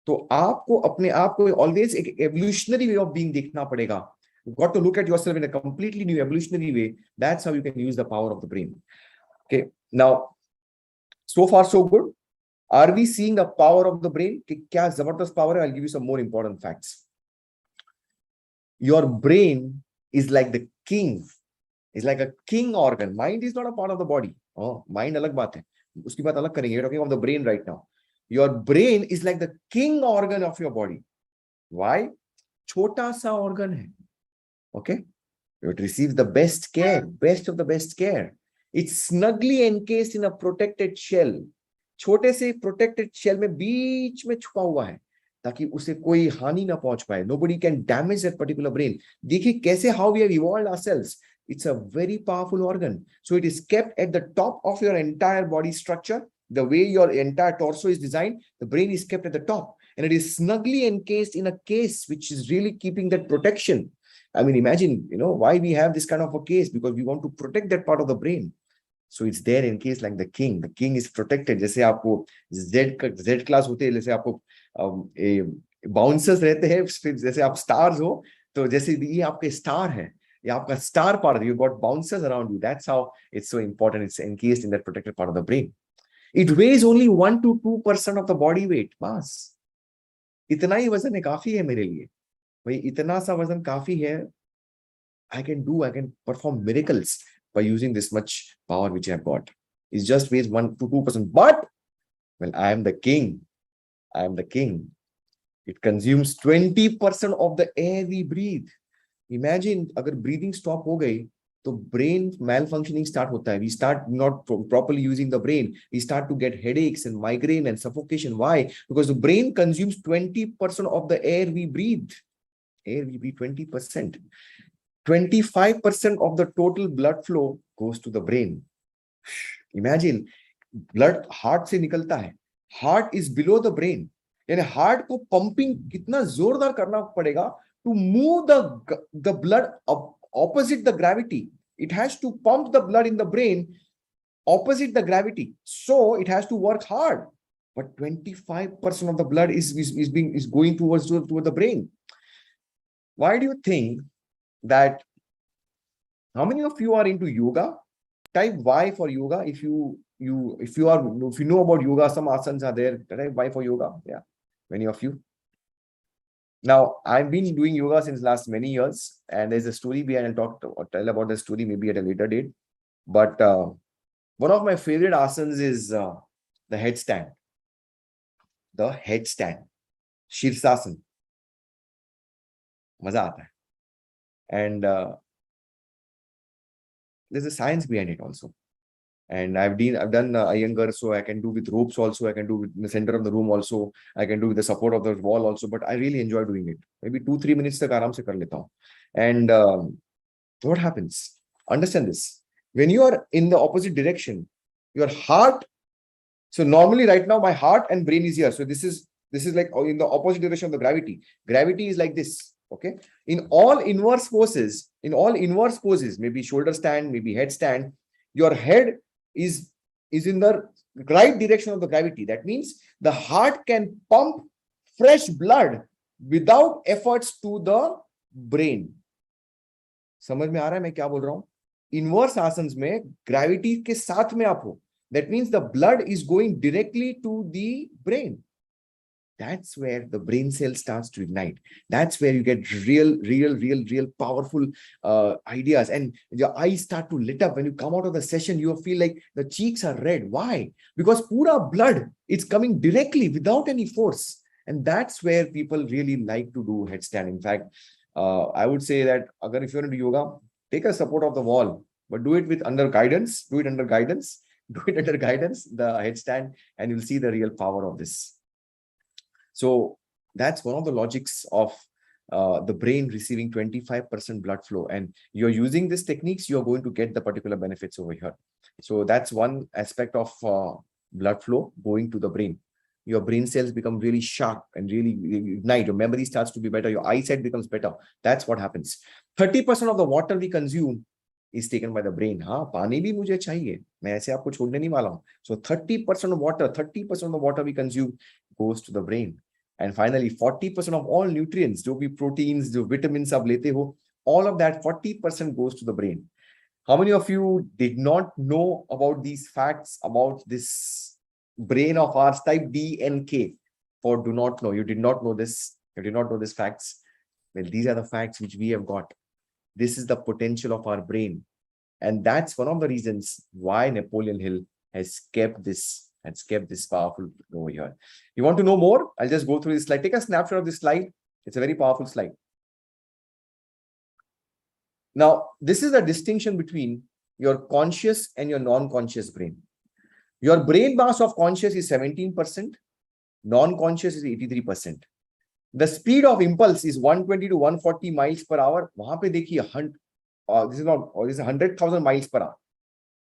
तो आपको अपने आप को always एक evolutionary way of being देखना पड़ेगा. You've got to look at yourself in a completely new evolutionary way. That's how you can use the power of the brain. Okay. Now, so far so good. Are we seeing the power of the brain? कि क्या जबरदस्त power है? I'll give you some more important facts. Your brain is like the king. It's like a king organ. Mind is not a part of the body. Oh, mind अलग बात है. उसकी बात अलग करेंगे. We're talking of the brain right now. Your brain is like the king organ of your body. Why? छोटा सा organ है. Okay? It receives the best care, best of the best care. It's snugly encased in a protected shell. छोटे से protected shell में बीच में छुपा हुआ है ताकि उसे कोई हानि ना पहुंच पाए. Nobody can damage that particular brain. देखिए कैसे how we have evolved ourselves. It's a very powerful organ. So it is kept at the top of your entire body structure. The way your entire torso is designed, the brain is kept at the top, and it is snugly encased in a case which is really keeping that protection. I mean, imagine, why we have this kind of a case, because we want to protect that part of the brain. So it's there in case like the king. The king is protected. जैसे आपको Z class होते हैं, जैसे आपको bouncers रहते हैं, जैसे आप stars हो, तो जैसे ये आपके star है, ये आपका star part, you got bouncers around you. That's how it's so important. It's encased in that protected part of the brain. It weighs only 1 to 2% of the body weight. बस इतना ही वजन है, काफी है मेरे लिए भाई, इतना सा वजन काफी है. I can perform miracles by using this much power which I have got. It just weighs 1 to 2%. But, well, I am the king. I am the king. It consumes 20% of the air we breathe. Imagine, agar breathing stop ho gayi, तो brain malfunctioning start hota hai. We start not properly using the brain. We start to get headaches and migraine and suffocation. Why? Because the brain consumes 20% of the air we breathe. Air we breathe 20%. 25% of the total blood flow goes to the brain. Imagine, blood heart से निकलता है. Heart is below the brain. यानी heart को pumping कितना जोरदार करना पड़ेगा to move the blood opposite the gravity. It has to pump the blood in the brain opposite the gravity. So it has to work hard. But 25% of the blood is going towards the brain. Why do you think that? How many of you are into yoga? Type Y for yoga. If you know about yoga, some asanas are there. Type Y for yoga. Yeah, many of you. Now, I've been doing yoga since last many years, and there's a story behind. I'll tell about the story maybe at a later date. But one of my favorite asanas is the headstand. The headstand, Shirsasana. Maza aata hai. And there's a science behind it also. And I've done Iyengar, so I can do with ropes also. I can do with in the center of the room also. I can do with the support of the wall also. But I really enjoy doing it. Maybe 2-3 minutes tak aaram se kar leta hu. And what happens? Understand this. When you are in the opposite direction, your heart. So normally right now my heart and brain is here. So this is like in the opposite direction of the gravity. Gravity is like this. Okay. In all inverse poses, maybe shoulder stand, maybe headstand, your head is in the right direction of the gravity. That means the heart can pump fresh blood without efforts to the brain. समझ में आ रहा है मैं क्या बोल रहा हूं? Inverse asanas में gravity के साथ में आप हो. That means the blood is going directly to the brain. That's where the brain cell starts to ignite. That's where you get real powerful ideas, and your eyes start to lit up. When you come out of the session, you feel like the cheeks are red. Why? Because pura blood, it's coming directly without any force. And that's where people really like to do headstand. In fact, I would say that if you're into yoga, take a support of the wall, but do it under guidance. Do it under guidance, the headstand, and you'll see the real power of this. So that's one of the logics of the brain receiving 25% blood flow. And you're using these techniques, you're going to get the particular benefits over here. So that's one aspect of blood flow going to the brain. Your brain cells become really sharp and really ignite. Your memory starts to be better. Your eyesight becomes better. That's what happens. 30% of the water we consume is taken by the brain. हाँ, पानी भी मुझे चाहिए. मैं ऐसे आपको छोड़ने नहीं वाला हूँ. So 30% of the water we consume goes to the brain. And finally, 40% of all nutrients, जो भी proteins, जो vitamins आप लेते हो, all of that 40% goes to the brain. How many of you did not know about these facts about this brain of ours? Type D and K for do not know. You did not know this. You did not know these facts. Well, these are the facts which we have got. This is the potential of our brain. And that's one of the reasons why Napoleon Hill has kept this powerful over here. You want to know more? I'll just go through this slide. Take a snapshot of this slide. It's a very powerful slide. Now, this is the distinction between your conscious and your non-conscious brain. Your brain mass of conscious is 17%. Non-conscious is 83%. The speed of impulse is 120 to 140 miles per hour. वहां पे देखिए this is not, or this is 100,000 miles per hour.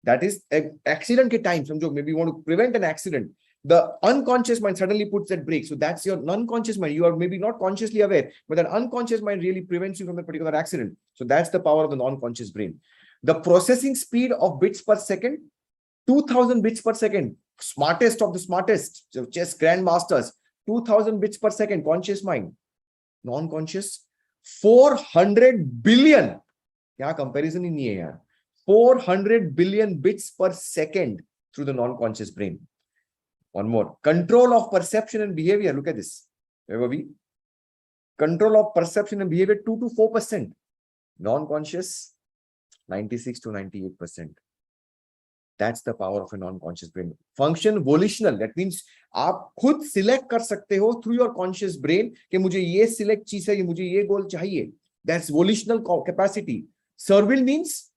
That is accident ke time. Samjho, maybe you want to prevent an accident. The unconscious mind suddenly puts that brake. So that's your unconscious mind. You are maybe not consciously aware, but that unconscious mind really prevents you from a particular accident. So that's the power of the non-conscious brain. The processing speed of bits per second, 2000 bits per second. Smartest of the smartest. So chess grandmasters, 2000 bits per second. Conscious mind. Non-conscious, 400 billion. क्या comparison ही नहीं है यार. 400 billion bits per second through the non-conscious brain. One more. Control of perception and behavior. Look at this. Where were we? Control of perception and behavior, 2 to 4%. Non-conscious, 96 to 98%. That's the power of a non-conscious brain. Function volitional. That means आप खुद select कर सकते हो through your conscious brain कि मुझे ये select चीज है, मुझे ये goal चाहिए. That's volitional capacity. Servile means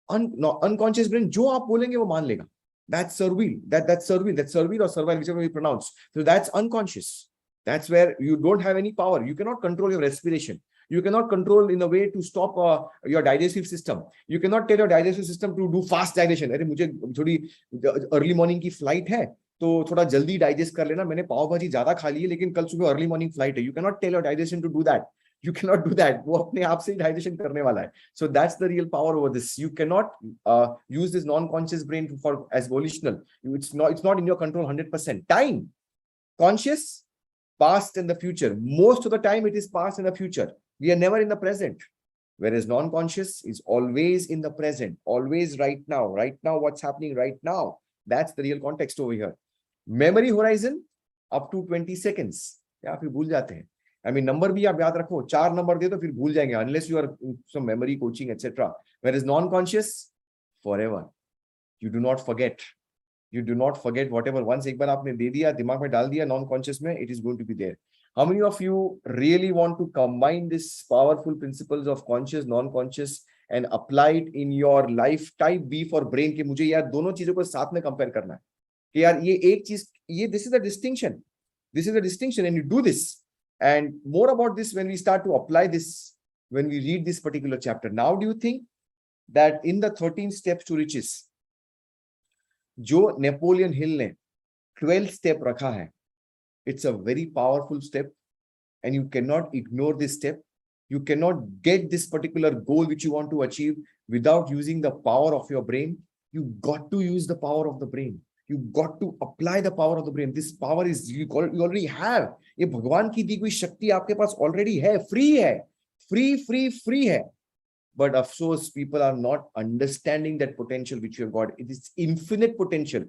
unconscious brain. जो आप बोलेंगे वो मान लेगा. That's servile. That's servile or servile, whichever we pronounce. So that's unconscious. That's where you don't have any power. You cannot control your respiration. You cannot control in a way to stop your digestive system. You cannot tell your digestive system to do fast digestion. अरे मुझे थोड़ी early morning की flight है, तो थोड़ा जल्दी digest कर लेना. मैंने पाव भाजी ज्यादा खा ली है, लेकिन कल सुबह early morning flight है. You cannot tell your digestion to do that. You cannot do that. वो अपने आप से digestion करने वाला है. So that's the real power over this. You cannot use this non-conscious brain for as volitional. It's not in your control 100%. Time, conscious, past and the future. Most of the time it is past and the future. We are never in the present. Whereas non-conscious is always in the present, always right now. Right now, what's happening right now? That's the real context over here. Memory horizon up to 20 seconds. या फिर भूल जाते हैं. I mean, number भी आप याद रखो. 4 number दे तो फिर भूल जाएंगे unless you are some memory coaching, etc. Whereas non-conscious, forever. You do not forget. You do not forget whatever. Once एक बार आपने दे दिया, दिमाग में डाल दिया non-conscious में, it is going to be there. How many of you really want to combine these powerful principles of conscious, non-conscious and apply it in your life? Type B for brain कि मुझे यार दोनों चीजों को साथ में compare करना है. कि यार ये एक चीज, ये this is the distinction. This is the distinction, and you do this. And more about this when we start to apply this, when we read this particular chapter. Now, do you think that in the 13 steps to riches, जो Napoleon Hill ने 12 step रखा है, it's a very powerful step, and you cannot ignore this step. You cannot get this particular goal which you want to achieve without using the power of your brain. You got to use the power of the brain. You got to apply the power of the brain. This power is you already have. ये भगवान की दी हुई शक्ति आपके पास already है, free है, free है. But afsos, people are not understanding that potential which you have got. It is infinite potential.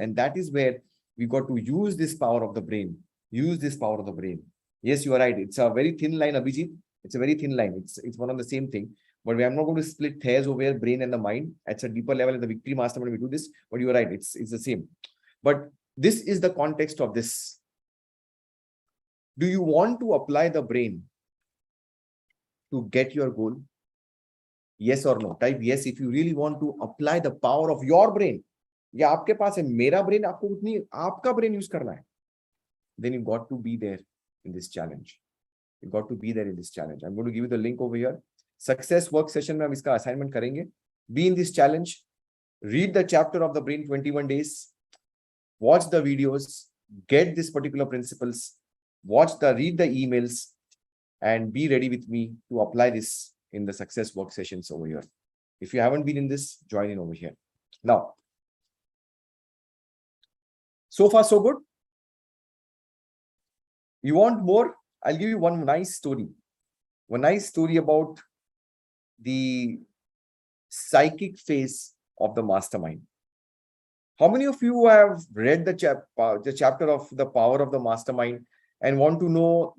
And that is where we got to use this power of the brain. Use this power of the brain. Yes, you are right. It's a very thin line, Abhijit. It's a very thin line. It's one of the same thing. But we are not going to split hairs over here, brain and the mind. At a deeper level, in the Victory Mastermind, we do this. But you are right. It's the same. But this is the context of this. Do you want to apply the brain to get your goal? Yes or no? Type yes if you really want to apply the power of your brain. या आपके पास है, मेरा brain आपको उतनी आपका brain use करना है. Then you got to be there in this challenge. You got to be there in this challenge. I'm going to give you the link over here. Success work session में हम इसका assignment करेंगे. Be in this challenge. Read the chapter of the brain 21 days. Watch the videos. Get these particular principles. Read the emails. And be ready with me to apply this in the success work sessions over here. If you haven't been in this, join in over here. Now, so far so good. You want more? I'll give you one nice story. One nice story about the psychic phase of the mastermind. How many of you have read the chapter of the power of the mastermind and want to know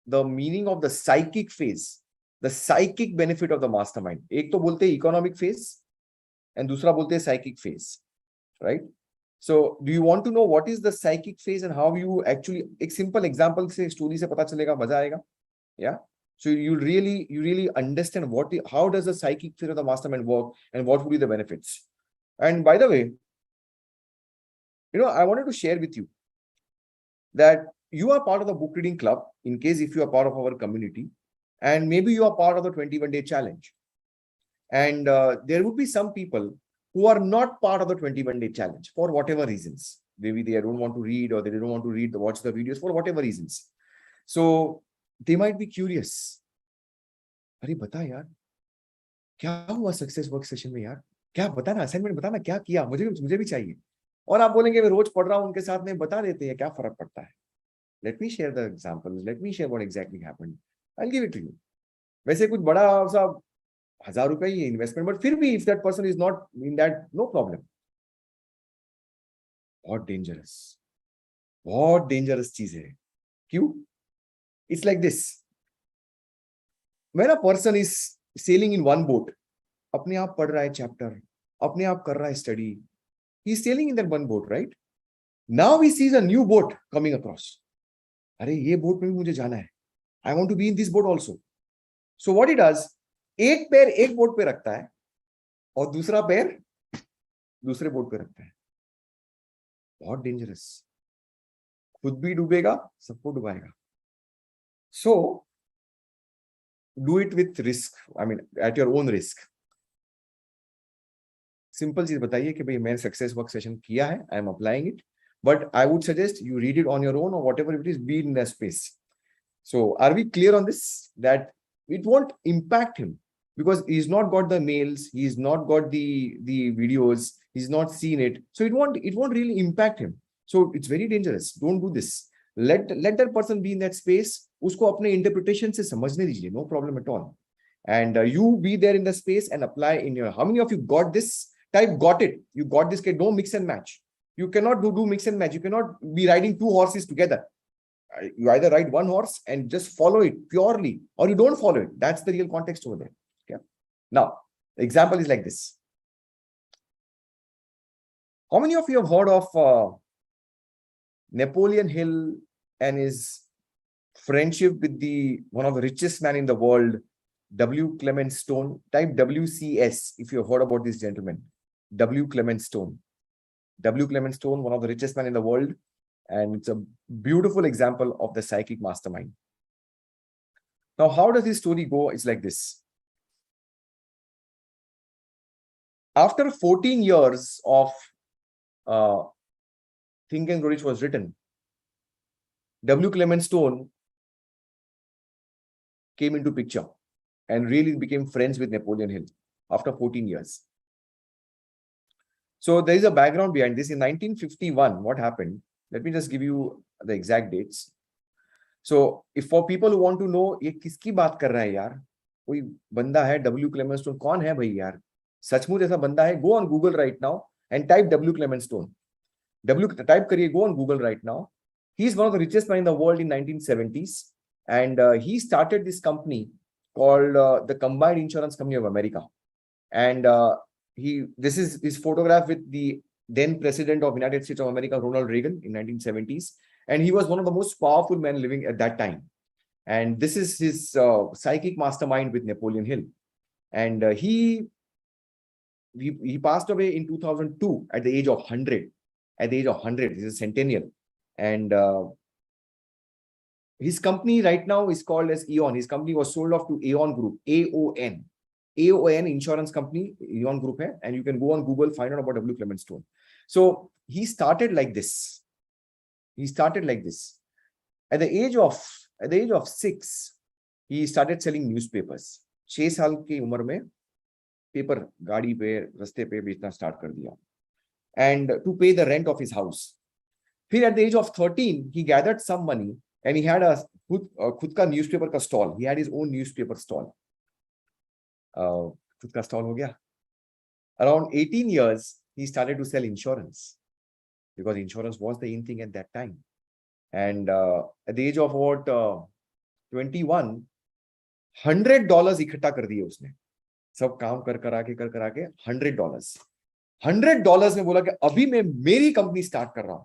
the meaning of the psychic phase, the psychic benefit of the mastermind? एक तो बोलते हैं economic phase and दूसरा बोलते हैं psychic phase, right? So do you want to know what is the psychic phase and how you actually, एक simple example से story से पता चलेगा, मजा आएगा. Yeah. So you really understand how does the psychic phase of the mastermind work and what would be the benefits. And by the way, I wanted to share with you that you are part of the book reading club. In case if you are part of our community, And maybe you are part of the 21-day challenge. And there would be some people who are not part of the 21-day challenge for whatever reasons. Maybe they don't want to read, or they don't want to read, watch the videos for whatever reasons. So they might be curious. अरे बता यार, क्या हुआ success work session में यार? क्या बताना, assignment बताना, क्या किया, मुझे भी चाहिए. और आप बोलेंगे मैं रोज पढ़ रहा हूं, उनके साथ में बता देते हैं, क्या फर्क पड़ता है? Let me share the examples. Let me share what exactly happened. I'll give it to you. वैसे कुछ बड़ा सा 1000 रुपए ही इन्वेस्टमेंट, बट फिर भी if that person is not in that, no problem. बहुत डेंजरस चीज है. क्यों? It's like this. When a person is sailing in one boat, अपने आप पढ़ रहा है चैप्टर, अपने आप कर रहा है study, he is sailing in that one boat, right? Now he sees a new boat coming across. अरे ये बोट में भी मुझे जाना है. I want to be in this boat also. So what he does, एक पैर एक बोट पे रखता है और दूसरा पैर दूसरे बोट पे रखता है. बहुत डेंजरस. खुद भी डूबेगा, सबको डुबाएगा. So do it with risk. I mean, at your own risk. Simple चीज बताइए कि भाई मैंने सक्सेस वर्क सेशन किया है, I am applying it, but I would suggest you read it on your own, or whatever it is, be in that space. So are we clear on this, that it won't impact him because he's not got the mails, he's not got the videos, he's not seen it, so it won't really impact him. So it's very dangerous. Don't do this. Let that person be in that space. उसको अपने interpretation से समझने दीजिए, no problem at all. And you be there in the space and apply in your. How many of you got this? Type got it. You got this. Don't mix and match. You cannot do mix and match. You cannot be riding two horses together. You either ride one horse and just follow it purely, or you don't follow it. That's the real context over there. Okay. Now, the example is like this. How many of you have heard of Napoleon Hill and his friendship with one of the richest man in the world, W. Clement Stone? Type WCS if you have heard about this gentleman. W. Clement Stone. W. Clement Stone, one of the richest men in the world. And it's a beautiful example of the psychic mastermind. Now, how does this story go? It's like this. After 14 years of Think and Grow Rich was written, W. Clement Stone came into picture and really became friends with Napoleon Hill after 14 years. So there is a background behind this. In 1951, what happened? Let me just give you the exact dates. So if for people who want to know, ये किसकी बात कर रहा है यार? कोई बंदा है W. Clement Stone. कौन है भाई यार? सचमुच ऐसा बंदा है? Go on Google right now and type W. Clement Stone. Type करिए, go on Google right now. He is one of the richest men in the world in 1970s, and he started this company called the Combined Insurance Company of America. And this is his photograph with the then President of United States of America, Ronald Reagan, in 1970s. And he was one of the most powerful men living at that time. And this is his psychic mastermind with Napoleon Hill. And he passed away in 2002 at the age of 100. At the age of 100, this is a centennial. And his company right now is called as Aon. His company was sold off to Aon Group, AON. AON insurance company, Aon Group hai, and you can go on Google, find out about W. Clement Stone. So he started like this. At the age of 6, he started selling newspapers. 6 साल की उम्र में paper गाड़ी पे रास्ते पे बेचना start कर दिया, and to pay the rent of his house. फिर at the age of 13, he gathered some money and he had a खुद का newspaper का stall. He had his own newspaper stall. खुद का stall हो गया. Around 18 years, he started to sell insurance because insurance was the in thing at that time. And at the age of about 21, $100 इकट्ठा कर दिए उसने. सब काम कर आके $100. $100 में बोला कि अभी मैं मेरी कंपनी स्टार्ट कर रहा हूं,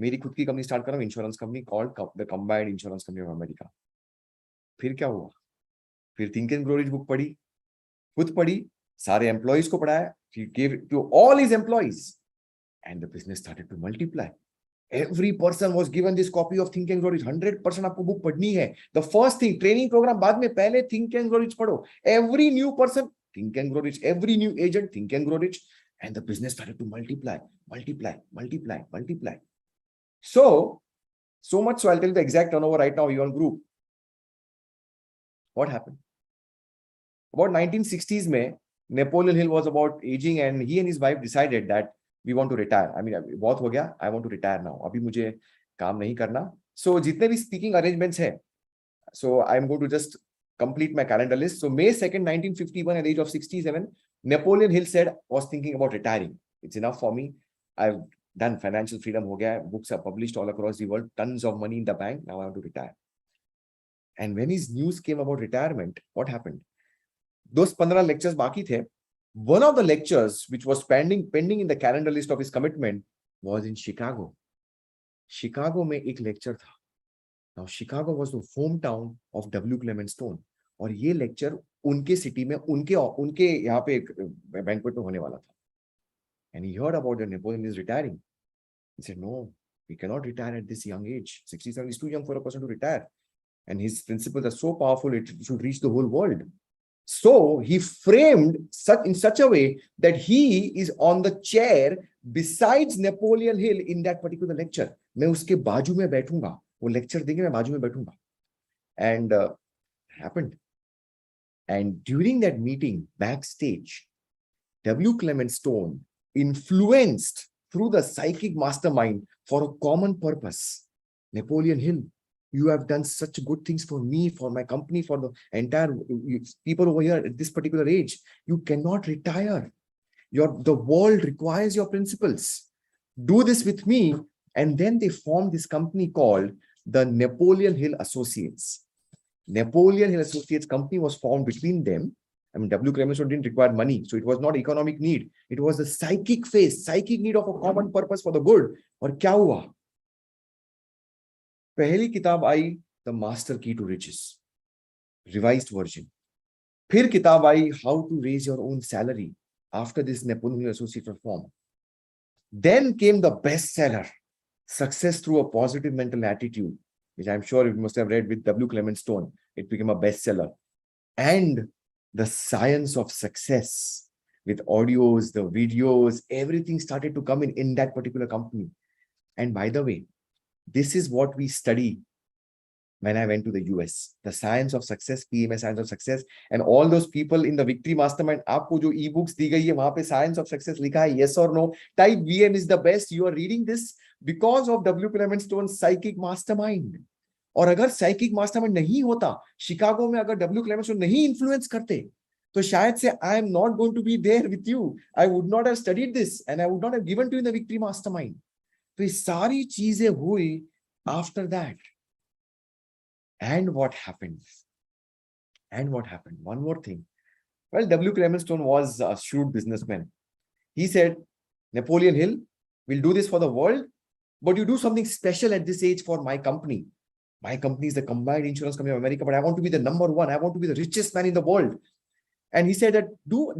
मेरी खुद की कंपनी स्टार्ट कर रहा हूं, insurance company called the combined insurance company of America. फिर क्या हुआ? फिर think and grow rich book पढ़ी, खुद पढ़ी, सारे एम्प्लॉइज को पढ़ाया, he gave it to all his employees, and the business started to multiply. Every person was given this copy of Think and Grow Rich. 100% आपको book पढ़नी है. The first thing, training program बाद में, पहले Think and Grow Rich पढ़ो. Every new person, Think and Grow Rich. Every new agent, Think and Grow Rich. And the business started to multiply. So much so I'll tell you the exact turnover right now, you on group. What happened? About 1960s में, Napoleon Hill was about aging and he and his wife decided that we want to retire. I mean, बहुत हो गया, I want to retire now. अभी मुझे काम नहीं करना. So जितने भी speaking arrangements हैं, so I'm going to just complete my calendar list. So May 2nd, 1951, at the age of 67, Napoleon Hill was thinking about retiring. It's enough for me. I've done financial freedom हो गया, books are published all across the world, tons of money in the bank. Now I want to retire. And when his news came about retirement, what happened? Those 15 lectures बाकी थे. One of the lectures which was pending in the calendar list of his commitment was in Chicago. Chicago में एक lecture था. Now Chicago was the hometown of W. Clement Stone. और ये lecture उनके city में उनके यहाँ पे एक banquet में होने वाला था. And he heard about that Napoleon is retiring. He said, no, we cannot retire at this young age. 67 is too young for a person to retire. And his principles are so powerful, it should reach the whole world. So he framed in such a way that he is on the chair besides Napoleon Hill in that particular lecture. मैं उसके बाजू में बैठूंगा, वो lecture देंगे, मैं बाजू में बैठूंगा. And happened. And during that meeting, backstage, W. Clement Stone influenced through the psychic mastermind for a common purpose. Napoleon Hill, you have done such good things for me, for my company, for the entire people over here at this particular age. You cannot retire. The world requires your principles. Do this with me. And then they formed this company called the Napoleon Hill Associates. Napoleon Hill Associates company was formed between them. I mean, W. Clement Stone didn't require money. So it was not economic need. It was the psychic need of a common purpose for the good. और क्या हुआ? पहली किताब आई The Master Key to Riches, revised version. फिर किताब आई How to Raise Your Own Salary after this Napoleon Hill Associate reform. Then came the bestseller, Success Through a Positive Mental Attitude, which I'm sure you must have read with W. Clement Stone. It became a bestseller. And The Science of Success, with audios, the videos, everything started to come in that particular company. And by the way, this is what we study when I went to the US. The Science of Success, PMS Science of Success, and all those people in the Victory Mastermind, आपको जो e-books दी गई है, वहाँ पे Science of Success लिखा है, yes or no. Type VM is the best. You are reading this because of W. Clement Stone's Psychic Mastermind. और अगर Psychic Mastermind नहीं होता, शिकागो में अगर W. Clement Stone नहीं influence करते, तो शायद से I am not going to be there with you. I would not have studied this and I would not have given to you in the Victory Mastermind. तो ये सारी चीजें हुई after that. And what happened? One more thing. Well, W. Clement Stone was a shrewd businessman. He said, Napoleon Hill, we'll do this for the world, but you do something special at this age for my company. My company is the Combined Insurance Company of America, but I want to be the number one. I want to be the richest man in the world. And he said that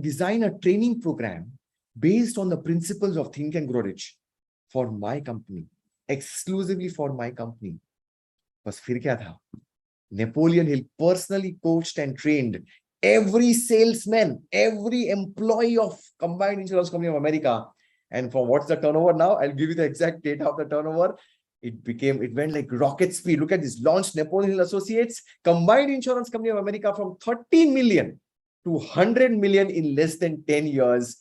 design a training program based on the principles of Think and Grow Rich for my company, exclusively for my company. बस फिर क्या था? Napoleon Hill personally coached and trained every salesman, every employee of Combined Insurance Company of America. And from what's the turnover now? I'll give you the exact data of the turnover. It went like rocket speed. Look at this. Launched Napoleon Hill Associates, Combined Insurance Company of America, from 13 million to 100 million in less than 10 years.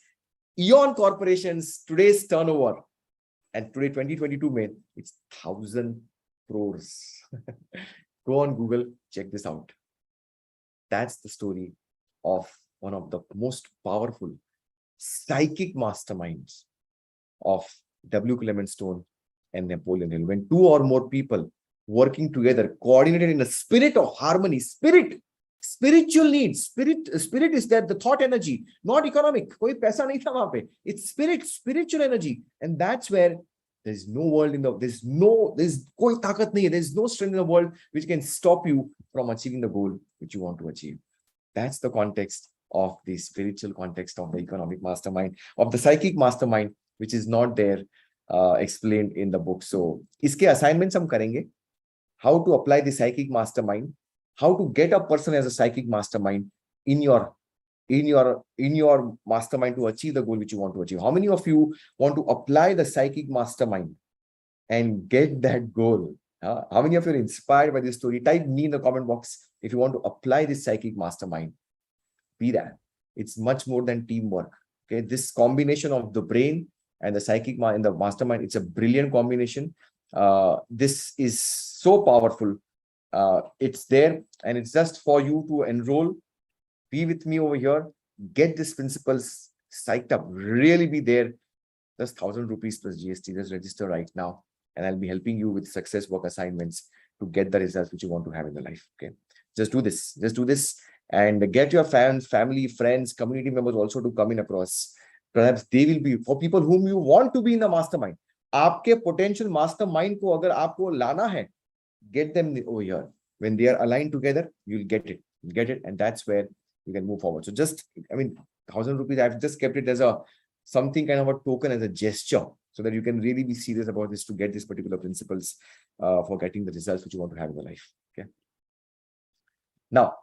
Eon Corporation's today's turnover, and today 2022 made, it's 1,000 crores. Go on Google, check this out. That's the story of one of the most powerful psychic masterminds of W. Clement Stone and Napoleon Hill. When two or more people working together, coordinated in a spirit of harmony, spiritual needs. Spirit is that the thought energy, not economic. कोई पैसा नहीं था वहाँ पे. It's spiritual energy. And that's where there's no world there's कोई ताकत नहीं है. There's no strength in the world which can stop you from achieving the goal which you want to achieve. That's the context of the spiritual context of the economic mastermind, of the psychic mastermind, which is not there explained in the book. So iske assignments hum karenge. How to apply the psychic mastermind, how to get a person as a psychic mastermind in your in your mastermind to achieve the goal which you want to achieve. How many of you want to apply the psychic mastermind and get that goal? How many of you are inspired by this story? Type me in the comment box if you want to apply this psychic mastermind. Be that. It's much more than teamwork. Okay, this combination of the brain and the psychic and the mastermind, it's a brilliant combination. This is so powerful. It's there, and it's just for you to enroll. Be with me over here. Get these principles psyched up. Really be there. Just 1,000 rupees plus GST. Just register right now, and I'll be helping you with success work assignments to get the results which you want to have in the life. Okay, just do this. Just do this, and get your fans, family, friends, community members also to come in across. Perhaps they will be for people whom you want to be in the mastermind. आपके potential mastermind को अगर आपको लाना है, get them over here. When they are aligned together, you'll get it, and that's where you can move forward. So just, I mean, 1,000 rupees, I've just kept it as a something kind of a token, as a gesture, so that you can really be serious about this to get these particular principles for getting the results which you want to have in the life. Okay. Now,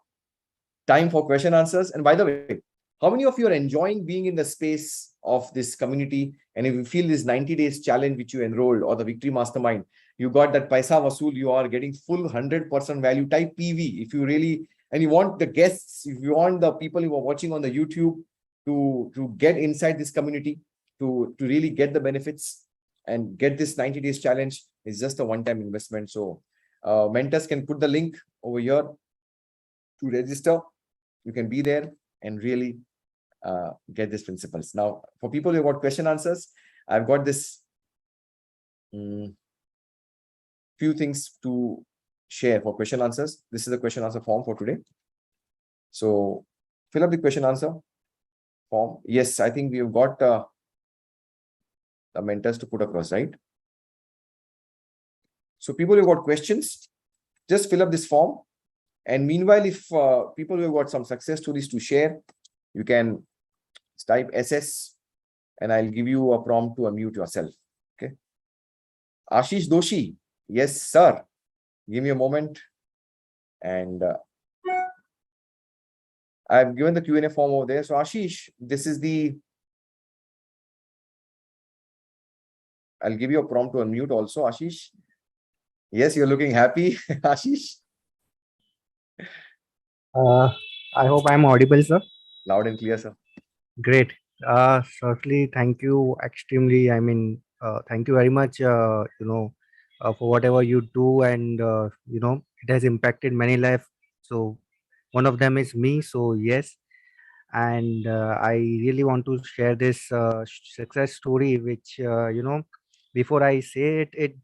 time for question answers. And by the way, how many of you are enjoying being in the space of this community? And if you feel this 90 days challenge which you enrolled, or the Victory Mastermind, you got that paisa vasool, you are getting full 100% value. Type PV if you really, and you want the guests, if you want the people who are watching on the YouTube to get inside this community, to really get the benefits and get this 90 days challenge. It's just a one-time investment. So mentors can put the link over here to register. You can be there and really get these principles. Now, for people who have got question answers, I've got this few things to share for question answers. This is the question answer form for today. So fill up the question answer form. Yes, I think we've got the mentors to put across, right? So people who have got questions, just fill up this form. And meanwhile, if people who have got some success stories to share, you can type SS and I'll give you a prompt to unmute yourself. Okay. Ashish Doshi. Yes, sir. Give me a moment. And I've given the Q&A form over there. So Ashish, this is the, I'll give you a prompt to unmute also, Ashish. Yes, you're looking happy, Ashish. I hope I'm audible, sir. Loud and clear, sir. Great. Certainly, thank you extremely. I mean, thank you very much, for whatever you do. And, it has impacted many lives. So one of them is me. So yes. And I really want to share this success story, which, before I say it,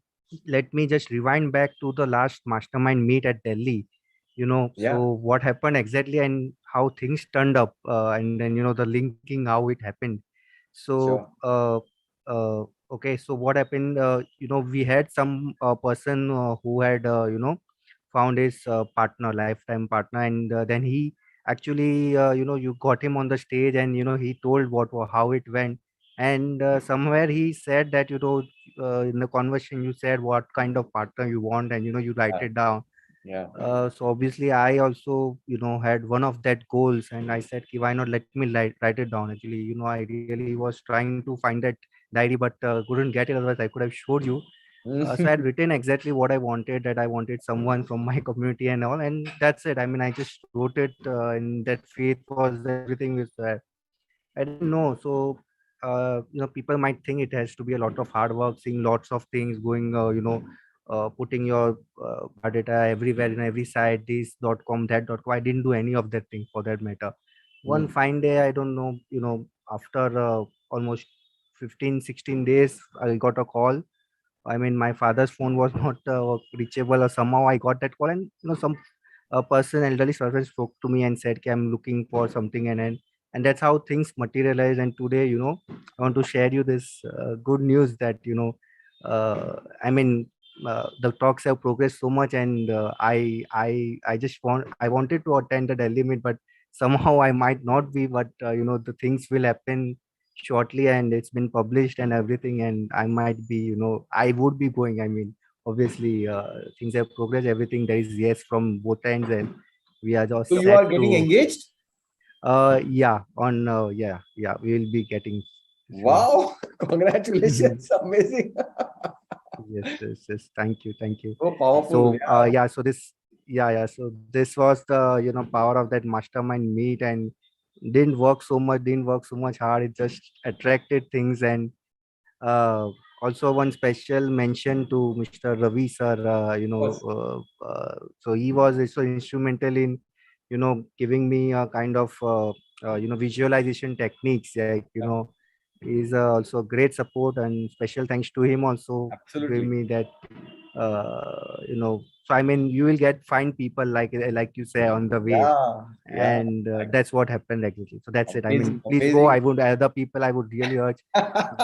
let me just rewind back to the last mastermind meet at Delhi. Yeah. So what happened exactly and how things turned up, and then, the linking, how it happened. So Sure. okay, so what happened, we had some person who had, found his partner, lifetime partner, and then he actually, you got him on the stage, and he told how it went. And somewhere he said that, in the conversation, you said what kind of partner you want, and you write Yeah. it down. Yeah. So obviously I also, had one of that goals, and I said, "Ki, why not let me write it down." Actually, I really was trying to find that diary, but couldn't get it, otherwise I could have showed you. So I had written exactly what I wanted, that I wanted someone from my community and all, and that's it. I mean, I just wrote it, and that faith was there, everything was there. I didn't know. So, people might think it has to be a lot of hard work, seeing lots of things going, putting your data everywhere, in every site, this.com, that.com. I didn't do any of that thing for that matter. One fine day, I don't know, after almost 15, 16 days, I got a call. I mean, my father's phone was not reachable, or somehow I got that call, and some person, elderly person, spoke to me and said, "Okay, I'm looking for something," and that's how things materialize. And today, I want to share you this good news that I mean, the talks have progressed so much, and I just I wanted to attend the Delhi meet, but somehow I might not be, but the things will happen shortly, and it's been published and everything, and I might be, I would be going. I mean, obviously, things have progressed, everything. There is yes from both ends, and we are So just you set are getting to, engaged? yeah, on, yeah, we will be getting soon. Wow, congratulations. Amazing. Yes, yes, yes. Thank you, thank you. So powerful. So, Yeah. yeah, so this, yeah, yeah. So this was the, power of that mastermind meet, and didn't work so much hard. It just attracted things, and also one special mention to Mr. Ravi sir. Yes. So he was also instrumental in, giving me a kind of, visualization techniques. Like, Yeah, he's also great support, and special thanks to him also to give absolutely. me that, so I mean, you will get find people like you say on the way, Yeah, yeah. and that's what happened actually. So that's it. I mean, Amazing, please go. amazing. I would other people, I would really urge,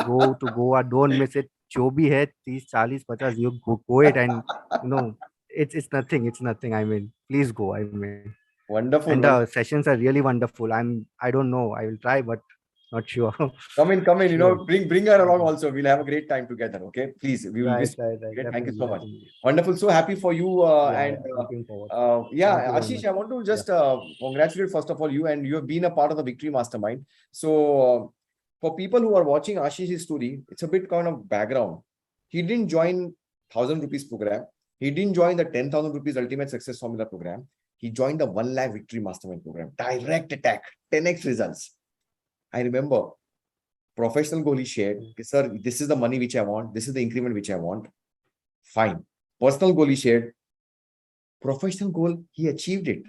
go to Goa. Don't miss it. जो भी है 30 40 50, you go it, and it's nothing. It's nothing. I mean, please go. I mean, and Wonderful, the wonderful. sessions are really wonderful. I don't know. I will try, but not sure. Come in, Sure. bring her along also. We'll have a great time together. Okay, please. We will Right, wish right, right. you great. Thank you Definitely, so much. definitely. Wonderful. So happy for you. Yeah, yeah. Looking forward. Thank Yeah, you very Ashish, much. I want to Yeah. just congratulate first of all you, and you have been a part of the Victory Mastermind. So for people who are watching Ashish's story, it's a bit kind of background. He didn't join 1,000 rupees program. He didn't join the 10,000 rupees Ultimate Success Formula program. He joined the 1 lakh Victory Mastermind program. Direct attack, 10x results. I remember professional goal he shared. Okay, sir, this is the money which I want. This is the increment which I want. Fine. Personal goal he shared. Professional goal, he achieved it.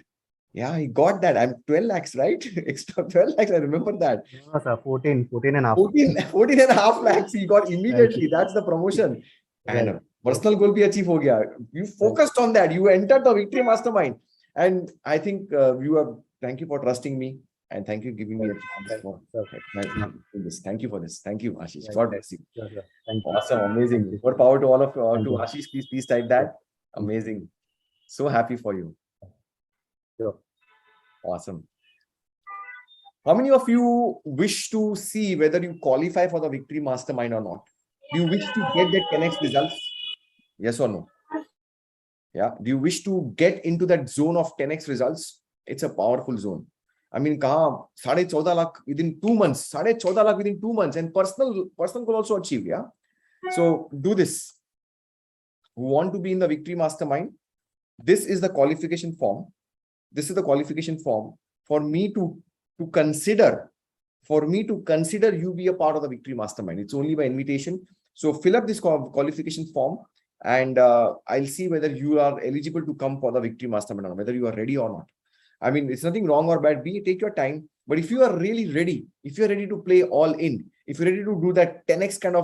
Yeah, he got that. I'm 12 lakhs, right? Extra 12 lakhs. I remember that. No, sir, 14 and a half. 14 and a half lakhs he got Thank you. immediately. That's the promotion. And Right, right, personal goal bhi achieve ho gaya. You right. focused on that. You entered the Victory Mastermind. And I think thank you for trusting me. And thank you for giving me a Right. chance Right. for Perfect. this. Thank you for this. Thank you, Ashish. Right, God right. bless you. Sure, sure. Thank you. Awesome. Thank Amazing. you. More power to all of Thank to you. Ashish. Please type Sure. that. Thank you. Amazing. So happy for you. Sure. Awesome. How many of you wish to see whether you qualify for the Victory Mastermind or not? Do you wish to get that 10x results? Yes or no? Yeah. Do you wish to get into that zone of 10x results? It's a powerful zone. I mean, kaha 14.5 lakh within 2 months, 14.5 lakh within 2 months, and personal goal also achieve. Yeah. So do this. Who want to be in the Victory Mastermind? This is the qualification form. This is the qualification form for me to consider. For me to consider you be a part of the Victory Mastermind. It's only by invitation. So fill up this qualification form, and I'll see whether you are eligible to come for the Victory Mastermind or whether you are ready or not. I mean, it's nothing wrong or bad. Take your time. But if you are really ready, if you're ready to play all in, if you're ready to do that 10x kind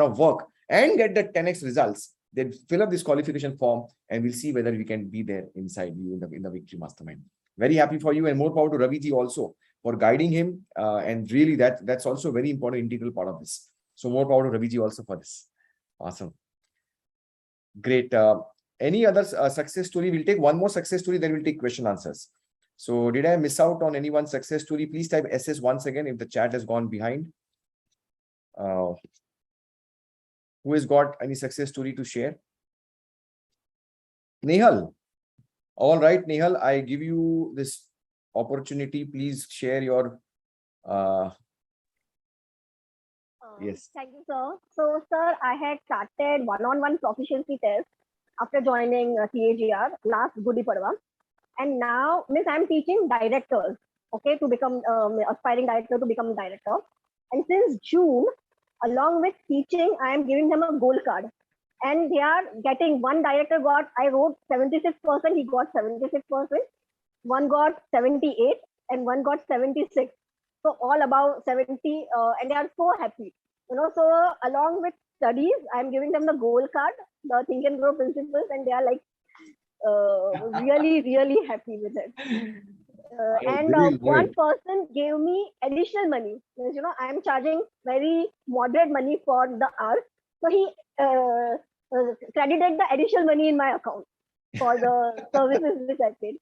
of work and get that 10x results, then fill up this qualification form, and we'll see whether we can be there inside you in the Victory Mastermind. Very happy for you, and more power to Raviji also for guiding him. And really, that's also a very important integral part of this. So more power to Raviji also for this. Awesome. Great. Any other success story? We'll take one more success story, then we'll take question answers. So did I miss out on anyone's success story? Please type SS once again if the chat has gone behind. Who has got any success story to share? Nehal. All right, Nehal, I give you this opportunity. Please share your yes. Thank you, sir. So, sir, I had started one-on-one proficiency test after joining TAGR last Gudi Padwa. And now, Miss, I'm teaching directors, okay, to become aspiring director to become director. And since June, along with teaching, I am giving them a gold card. And they are getting, one director got, I wrote 76%, he got 76%, one got 78, and one got 76. So all about 70, and they are so happy. So along with studies, I'm giving them the gold card, the Think and Grow principles, and they are like really, really happy with it. And one person gave me additional money. I'm charging very moderate money for the hour. So he credited the additional money in my account. for the services which I paid.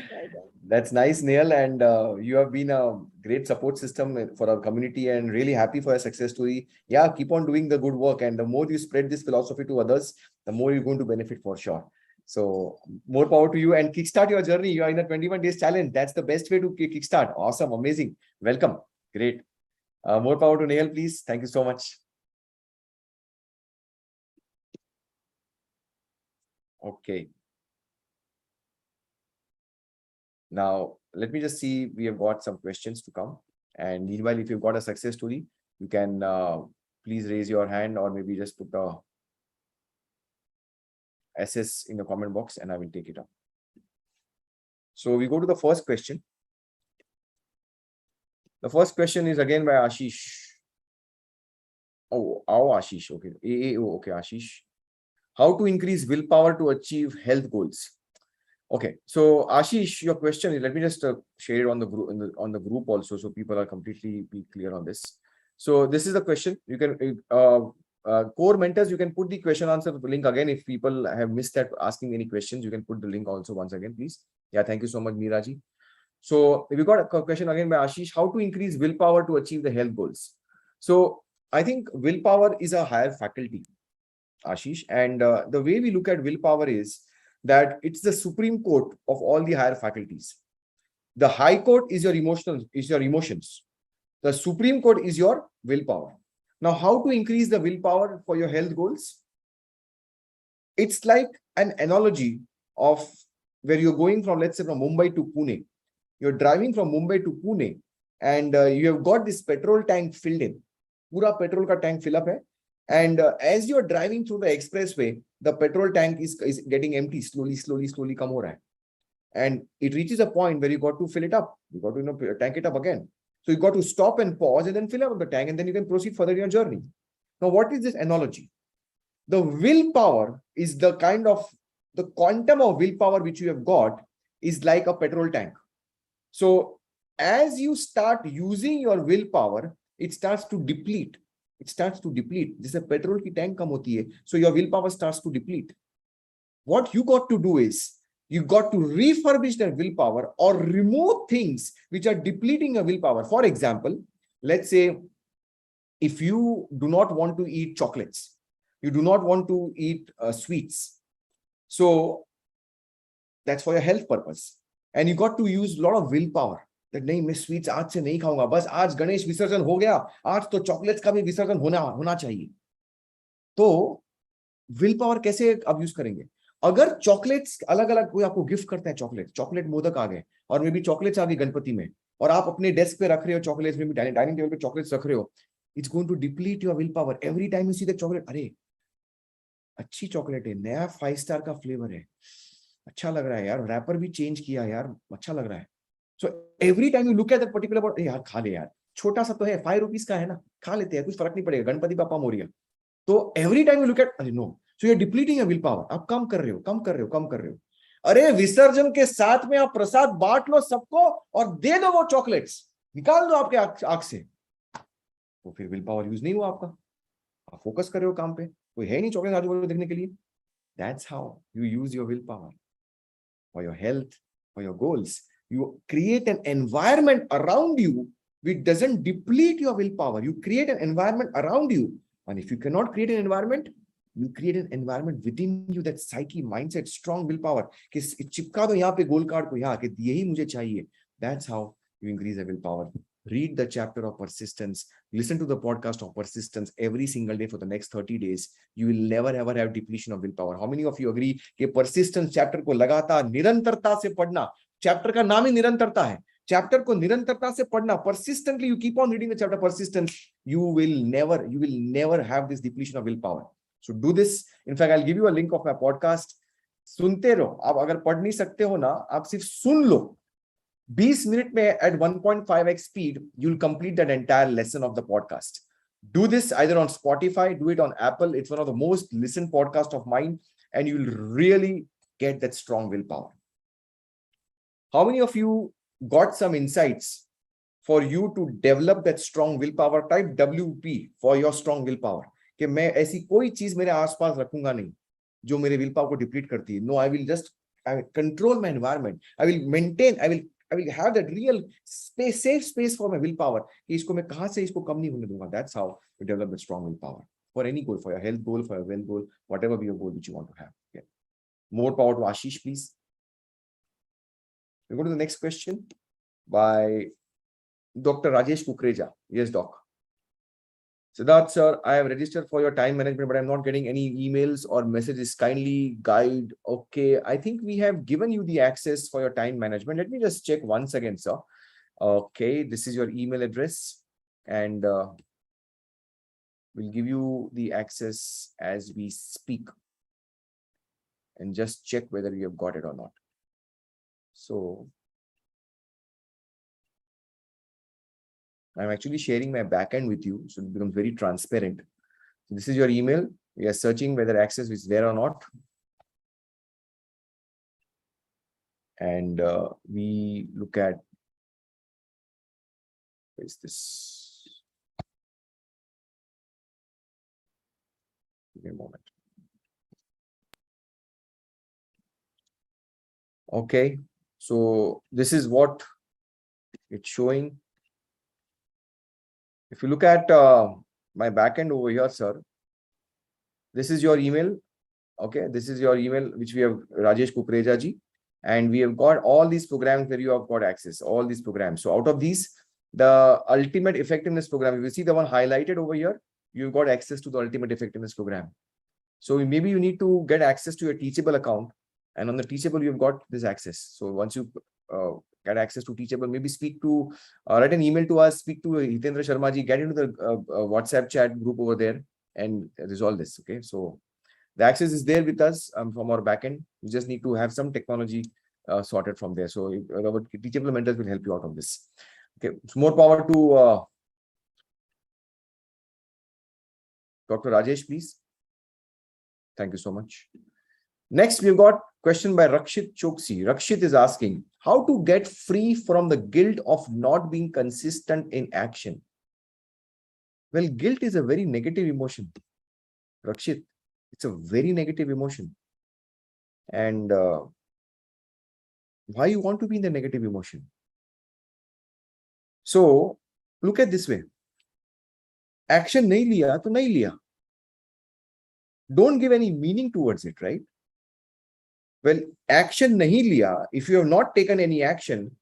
So I joined. That's nice, Neil, and you have been a great support system for our community, and really happy for your success story. Yeah, keep on doing the good work, and the more you spread this philosophy to others, the more you're going to benefit for sure. So more power to you, and kickstart your journey. You are in a 21 days challenge. That's the best way to kickstart. Awesome, amazing. Welcome. Great. More power to Neil, please. Thank you so much. Okay. Now, let me just see. We have got some questions to come. And meanwhile, if you've got a success story, you can please raise your hand, or maybe just put the SS in the comment box and I will take it up. So we go to the first question. The first question is again by Ashish. Oh, Ashish. Okay. AAO. Okay, Ashish. How to increase willpower to achieve health goals? Okay, so Ashish, your question is, let me just share it on the group on the group also, so people are completely be clear on this. So this is the question. You can core mentors, you can put the question answer link again. If people have missed that asking any questions, you can put the link also once again, please. Yeah, thank you so much, Meeraji. So we got a question again by Ashish. How to increase willpower to achieve the health goals? So I think willpower is a higher faculty, Ashish, and the way we look at willpower is that it's the supreme court of all the higher faculties. The high court is your emotions. The supreme court is your willpower. Now, how to increase the willpower for your health goals? It's like an analogy of where you're going from, let's say, from Mumbai to Pune. You're driving from Mumbai to Pune, and you have got this petrol tank filled in. Pura petrol ka tank fill up hai. And as you're driving through the expressway, the petrol tank is getting empty, slowly come ho raha hai. And it reaches a point where you got to fill it up. You got to tank it up again. So you got to stop and pause and then fill up the tank, and then you can proceed further in your journey. Now, what is this analogy? The willpower is the quantum of willpower which you have got is like a petrol tank. So as you start using your willpower, it starts to deplete. It starts to deplete. This is a petrol ki tank kam hoti hai. So your willpower starts to deplete. What you got to do is, you got to refurbish that willpower or remove things which are depleting your willpower. For example, let's say if you do not want to eat chocolates, you do not want to eat sweets. So that's for your health purpose. And you got to use a lot of willpower. That नहीं मैं sweets आज से नहीं खाऊंगा, बस आज गणेश विसर्जन हो गया, आज तो चॉकलेट्स का भी विसर्जन होना चाहिए. तो विल पावर कैसे आप यूज करेंगे? अगर चॉकलेट्स अलग अलग कोई आपको गिफ्ट करता है, चॉकलेट मोदक आ गए, और मे बी चॉकलेट्स आ गई गणपति में, और आप अपने डेस्क पे रख रहे हो चॉकलेट्स, में भी डाइनिंग टेबल पे चॉकलेट्स रख रहे हो, it's going to deplete your will power. Every time you see the chocolate, अरे अच्छी चॉकलेट है, नया 5 स्टार का फ्लेवर है, अच्छा लग रहा है यार, रैपर भी चेंज किया यार, अच्छा लग रहा है. So every time you look at that particular board, यार खा ले यार, छोटा सा तो है, 5 रुपीज का है ना, खा लेते हैं, कुछ फर्क नहीं पड़ेगा, गणपति पापा मोरिया. तो every time you look at, अरे no, so you're depleting your willpower. आप कम कर रहे हो. अरे विसर्जन के साथ में आप प्रसाद बांट लो सबको और दे दो वो चॉकलेट्स, निकाल दो आपके आंख से, तो फिर विल पावर यूज नहीं हुआ आपका. आप फोकस कर रहे हो काम पे, कोई है नहीं चॉकलेट आजू बाजू देखने के लिए. That's how you use your willpower for your health, for your goals. You create an environment around you which doesn't deplete your willpower. You create an environment around you. And if you cannot create an environment, you create an environment within you, that psyche, mindset, strong willpower. कि चिपका दो यहाँ पे गोल card को, यहाँ के यही मुझे चाहिए. That's how you increase the willpower. Read the chapter of persistence. Listen to the podcast of persistence every single day for the next 30 days. You will never ever have depletion of willpower. How many of you agree कि persistence chapter को लगातार निरंतरता से पढ़ना, chapter का नाम ही निरंतरता है, चैप्टर को निरंतरता से पढ़ना, persistently you keep on reading the chapter persistence, you will never have this depletion of willpower. So do this. In fact, I'll give you a link of my podcast. सुनते रहो. आप अगर पढ़ नहीं सकते हो ना, आप सिर्फ सुन लो. 20 मिनट में at 1.5x speed, you'll complete that entire lesson of the podcast. Do this either on Spotify, do it on Apple. It's one of the most listened podcasts of mine, and you'll really get that strong willpower. How many of you got some insights for you to develop that strong willpower? Type WP for your strong willpower. कि मैं ऐसी कोई चीज मेरे आसपास रखूंगा नहीं जो मेरे willpower को डिप्लीट करती है. No, I will just I will control my environment. I will maintain, I will have that real space, safe space for my willpower. इसको मैं कहाँ से इसको कम नहीं होने दूंगा. That's how you develop a strong willpower for any goal, for your health goal, for your wealth goal, whatever be your goal which you want to have. Okay. More power to Ashish, please. We go to the next question by Dr. Rajesh Kukreja. Yes, doc. Sidharth sir, I have registered for your time management, but I'm not getting any emails or messages. Kindly guide. Okay, I think we have given you the access for your time management. Let me just check once again, sir. Okay, this is your email address, and we'll give you the access as we speak. And just check whether you have got it or not. So I'm actually sharing my backend with you, so it becomes very transparent. So this is your email. We are searching whether access is there or not. And we look at, where is this? Give me a moment. Okay, so this is what it's showing. If you look at my backend over here, sir, this is your email. Okay, this is your email, which we have Rajesh Kukreja ji, and we have got all these programs where you have got access, all these programs. So out of these, the ultimate effectiveness program, if you see the one highlighted over here, you've got access to the ultimate effectiveness program. So maybe you need to get access to your Teachable account, and on the Teachable, you've got this access. So once you get access to Teachable, maybe speak to, write an email to us, speak to Hitendra Sharma ji, get into the WhatsApp chat group over there and resolve this. Okay, so the access is there with us from our backend. You just need to have some technology sorted from there. So our Teachable mentors will help you out on this. Okay, so more power to Dr. Rajesh, please. Thank you so much. Next, we've got question by Rakshit Choksi. Rakshit is asking, how to get free from the guilt of not being consistent in action? Well, guilt is a very negative emotion. Rakshit, it's a very negative emotion. And why you want to be in the negative emotion? So, look at this way. Action nahi liya, to nahi liya. Don't give any meaning towards it, right? Well, action nahi liya, if you have not taken any action,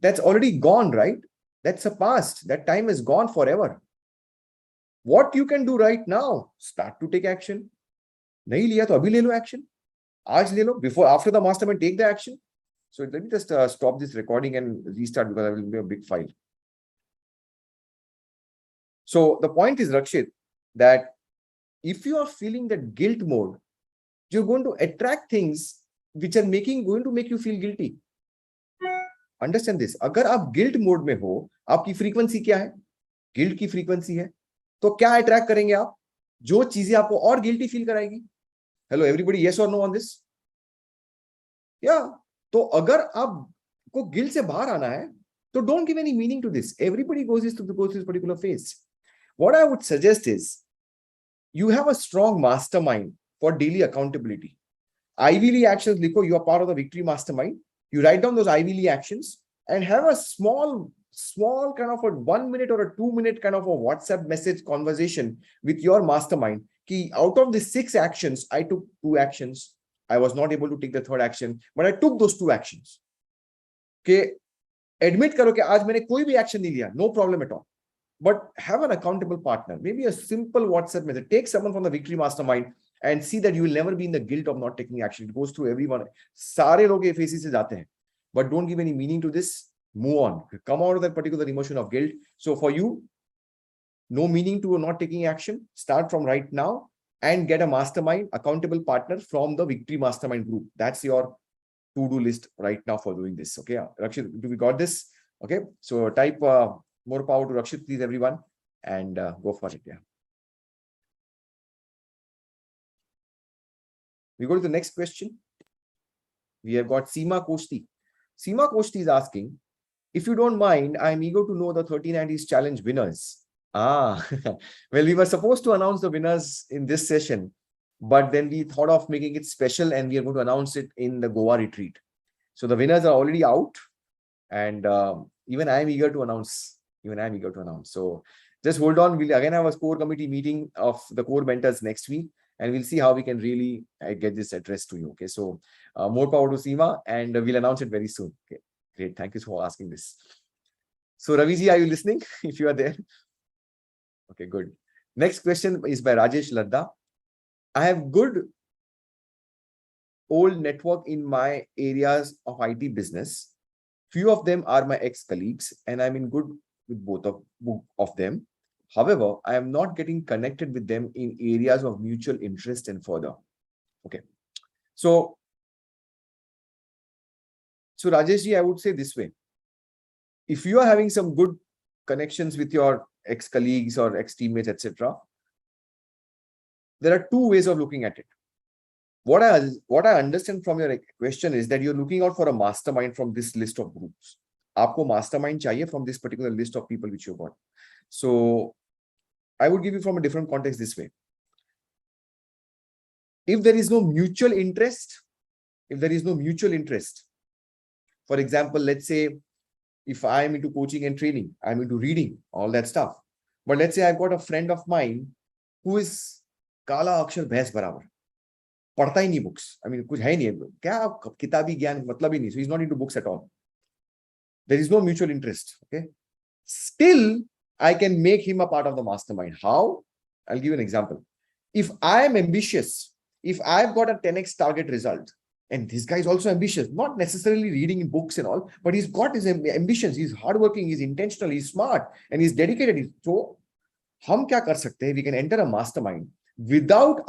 that's already gone, right? That's a past. That time is gone forever. What you can do right now, start to take action. Nahi liya, to abhi le lo action. Aaj le lo, before, after the mastermind, take the action. So let me just stop this recording and restart because I will be a big file. So the point is, Rakshit, that if you are feeling that guilt mode, you're going to attract things which are going to make you feel guilty. Understand this. अगर आप guilt mode में हो, आपकी frequency क्या है? Guilt की frequency है. तो क्या attract करेंगे आप? जो चीजें आपको और guilty feel कराएगी. Hello, everybody, yes or no on this? Yeah. तो अगर आपको guilt से बाहर आना है, तो don't give any meaning to this. Everybody goes through this particular phase. What I would suggest is, you have a strong mastermind for daily accountability. Ivy League actions, Liko, you are part of the Victory Mastermind. You write down those Ivy League actions and have a small kind of a 1 minute or a 2 minute kind of a WhatsApp message conversation with your mastermind. Ki out of the 6 actions, I took 2 actions. I was not able to take the 3rd action, but I took those 2 actions. Okay, admit karo ke aaj maine koi bhi action nahi liya, no problem at all. But have an accountable partner, maybe a simple WhatsApp message. Take someone from the Victory Mastermind and see that you will never be in the guilt of not taking action. It goes through everyone. Sare log ye phases se jaate hain. But don't give any meaning to this. Move on. Come out of that particular emotion of guilt. So for you, no meaning to not taking action. Start from right now and get a mastermind, accountable partner from the Victory Mastermind group. That's your to-do list right now for doing this. Okay, Rakshit, do we got this? Okay, so type more power to Rakshit, please, everyone, and go for it. Yeah. We go to the next question. We have got Seema Koshti. Seema Koshti is asking, if you don't mind, I'm eager to know the 3090s challenge winners. Well, we were supposed to announce the winners in this session, but then we thought of making it special, and we are going to announce it in the Goa retreat. So the winners are already out, and even I am eager to announce. So just hold on. We'll again have a core committee meeting of the core mentors next week, and we'll see how we can really get this address to you. Okay, so more power to Seema, and we'll announce it very soon. Okay, great. Thank you for asking this. So Raviji, are you listening? If you are there. Okay, good. Next question is by Rajesh Ladda. I have good old network in my areas of IT business. Few of them are my ex-colleagues, and I'm in good with both of them. However, I am not getting connected with them in areas of mutual interest and further. Okay. So Rajeshji, I would say this way. If you are having some good connections with your ex-colleagues or ex-teammates, etc., there are two ways of looking at it. What I understand from your question is that you're looking out for a mastermind from this list of groups. Aapko mastermind chahiye from this particular list of people which you got. So I would give you from a different context this way. If there is no mutual interest, for example, let's say if I am into coaching and training, I'm into reading, all that stuff. But let's say I've got a friend of mine who is kala akshar bhains barabar. पढ़ता ही नहीं books. I mean, कुछ है ही नहीं, क्या किताबी ज्ञान मतलब ही नहीं. So he's not into books at all. There is no mutual interest. Okay. Still, I can make him a part of the mastermind. How? I'll give you an example. If I am ambitious, if I've got a 10x target result, and this guy is also ambitious, not necessarily reading in books and all, but he's got his ambitions. He's hardworking, he's intentional, he's smart, and he's dedicated. So, हम क्या कर सकते हैं? We can enter a mastermind without